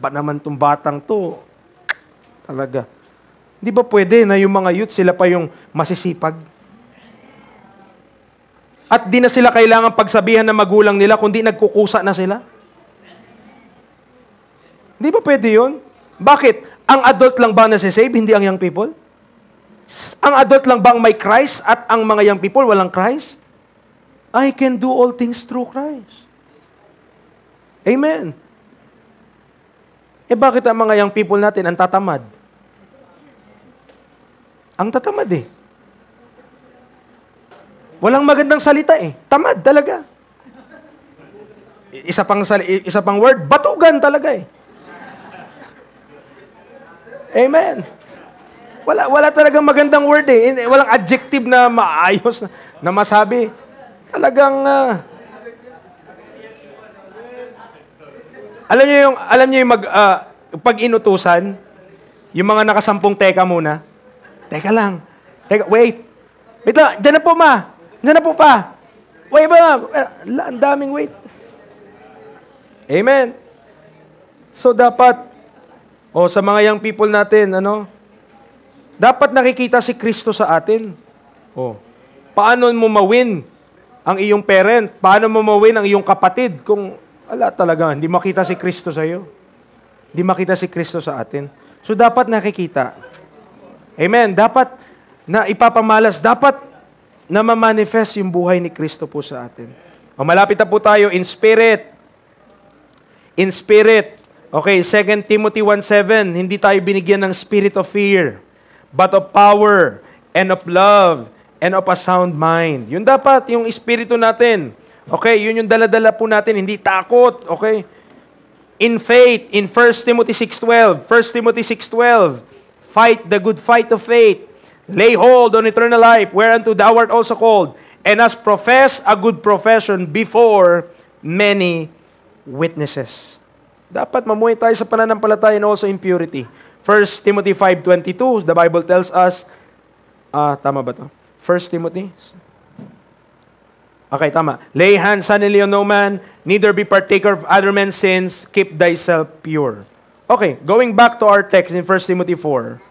Ba naman tong batang to? Talaga. Hindi ba pwede na yung mga youth, sila pa yung masisipag? At di na sila kailangan pagsabihan ng magulang nila, kundi nagkukusa na sila? Di ba pwede yun? Bakit? Ang adult lang ba nasisave, hindi ang young people? Ang adult lang ba ang may Christ at ang mga young people walang Christ? I can do all things through Christ. Amen. Bakit ang mga young people natin ang tatamad? Ang tatamad eh. Walang magandang salita eh. Tamad talaga. Isa pang word, batugan talaga eh. Amen. Wala talagang magandang word eh. Walang adjective na maayos na masabi. Talagang alam niyo yung pag inutusan, yung mga nakasampung teka muna. Teka lang. Wait lang. Diyan na po ma. Diyan na po pa. Wait ba? Ang daming wait. Amen. So dapat, sa mga young people natin, dapat nakikita si Kristo sa atin. Paano mo mawin ang iyong parent? Paano mo mawin ang iyong kapatid kung talaga, hindi makita si Kristo sa iyo? Hindi makita si Kristo sa atin. So dapat nakikita. Amen. Dapat na ipapamalas. Dapat na ma-manifest yung buhay ni Kristo po sa atin. Malapit na po tayo in spirit. In spirit. Okay, 2 Timothy 1:7, hindi tayo binigyan ng spirit of fear, but of power, and of love, and of a sound mind. Yun dapat, yung espiritu natin. Okay, yun yung dala-dala po natin, hindi takot. Okay? In faith, in 1 Timothy 6:12, fight the good fight of faith. Lay hold on eternal life, whereunto thou art also called, and hast professed a good profession before many witnesses. Dapat mamuhay tayo sa pananampalataya and also in purity. 1 Timothy 5:22, the Bible tells us, tama ba to? 1 Timothy? Okay, tama. Lay hands suddenly on no man, neither be partaker of other men's sins, keep thyself pure. Okay, going back to our text in 1 Timothy 4,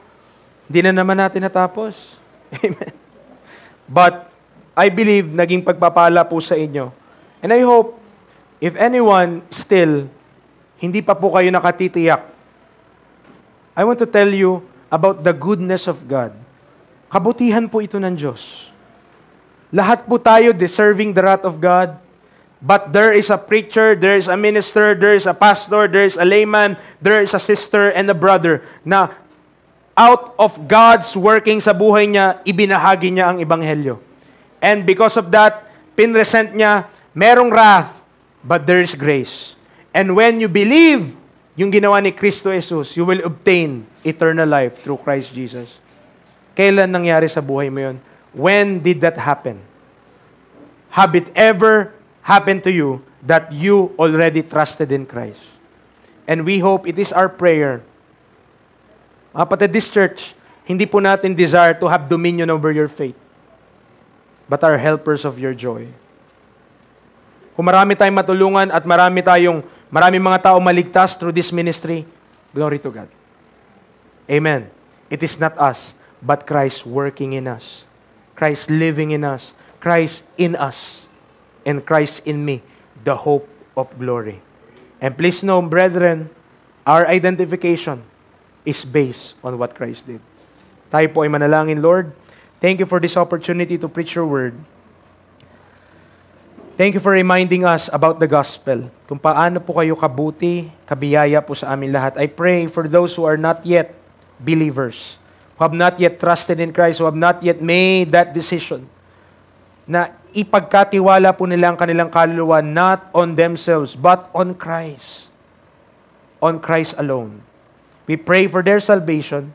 hindi na naman natin natapos. Amen. But, I believe, naging pagpapala po sa inyo. And I hope, if anyone still, hindi pa po kayo nakatitiyak, I want to tell you about the goodness of God. Kabutihan po ito ng Diyos. Lahat po tayo deserving the wrath of God. But there is a preacher, there is a minister, there is a pastor, there is a layman, there is a sister and a brother na out of God's working sa buhay niya, ibinahagi niya ang Ebanghelyo. And because of that, pinresent niya, merong wrath, but there is grace. And when you believe yung ginawa ni Kristo Jesus, you will obtain eternal life through Christ Jesus. Kailan nangyari sa buhay mo yun? When did that happen? Have it ever happened to you that you already trusted in Christ? And we hope, it is our prayer. Kapatid, this church, hindi po natin desire to have dominion over your faith, but are helpers of your joy. Kung marami tayong matulungan at maraming mga tao maligtas through this ministry, glory to God. Amen. It is not us, but Christ working in us. Christ living in us. Christ in us. And Christ in me, the hope of glory. And please know, brethren, our identification is based on what Christ did. Tayo po ay manalangin, Lord. Thank you for this opportunity to preach your word. Thank you for reminding us about the gospel. Kung paano po kayo kabuti, kabiyaya po sa amin lahat. I pray for those who are not yet believers, who have not yet trusted in Christ, who have not yet made that decision, na ipagkatiwala po nila ang kanilang kaluluwa not on themselves, but on Christ. On Christ alone. We pray for their salvation.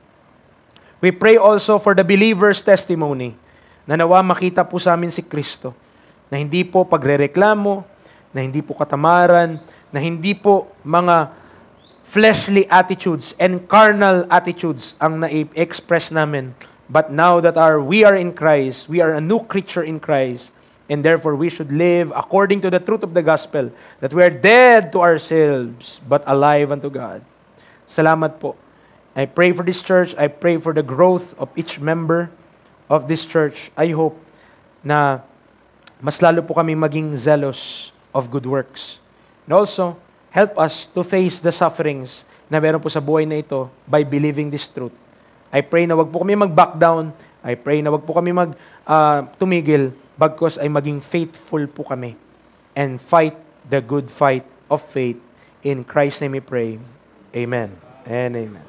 We pray also for the believer's testimony, na nawa makita po sa amin si Kristo, na hindi po pagrereklamo, na hindi po katamaran, na hindi po mga fleshly attitudes and carnal attitudes ang na-express namin. But now that we are in Christ, we are a new creature in Christ, and therefore we should live according to the truth of the gospel, that we are dead to ourselves, but alive unto God. Salamat po. I pray for this church. I pray for the growth of each member of this church. I hope na mas lalo po kami maging zealous of good works. And also, help us to face the sufferings na meron po sa buhay na ito by believing this truth. I pray na wag po kami mag-back down. I pray na wag po kami tumigil, bagkus ay maging faithful po kami and fight the good fight of faith. In Christ's name we pray. Amen and amen.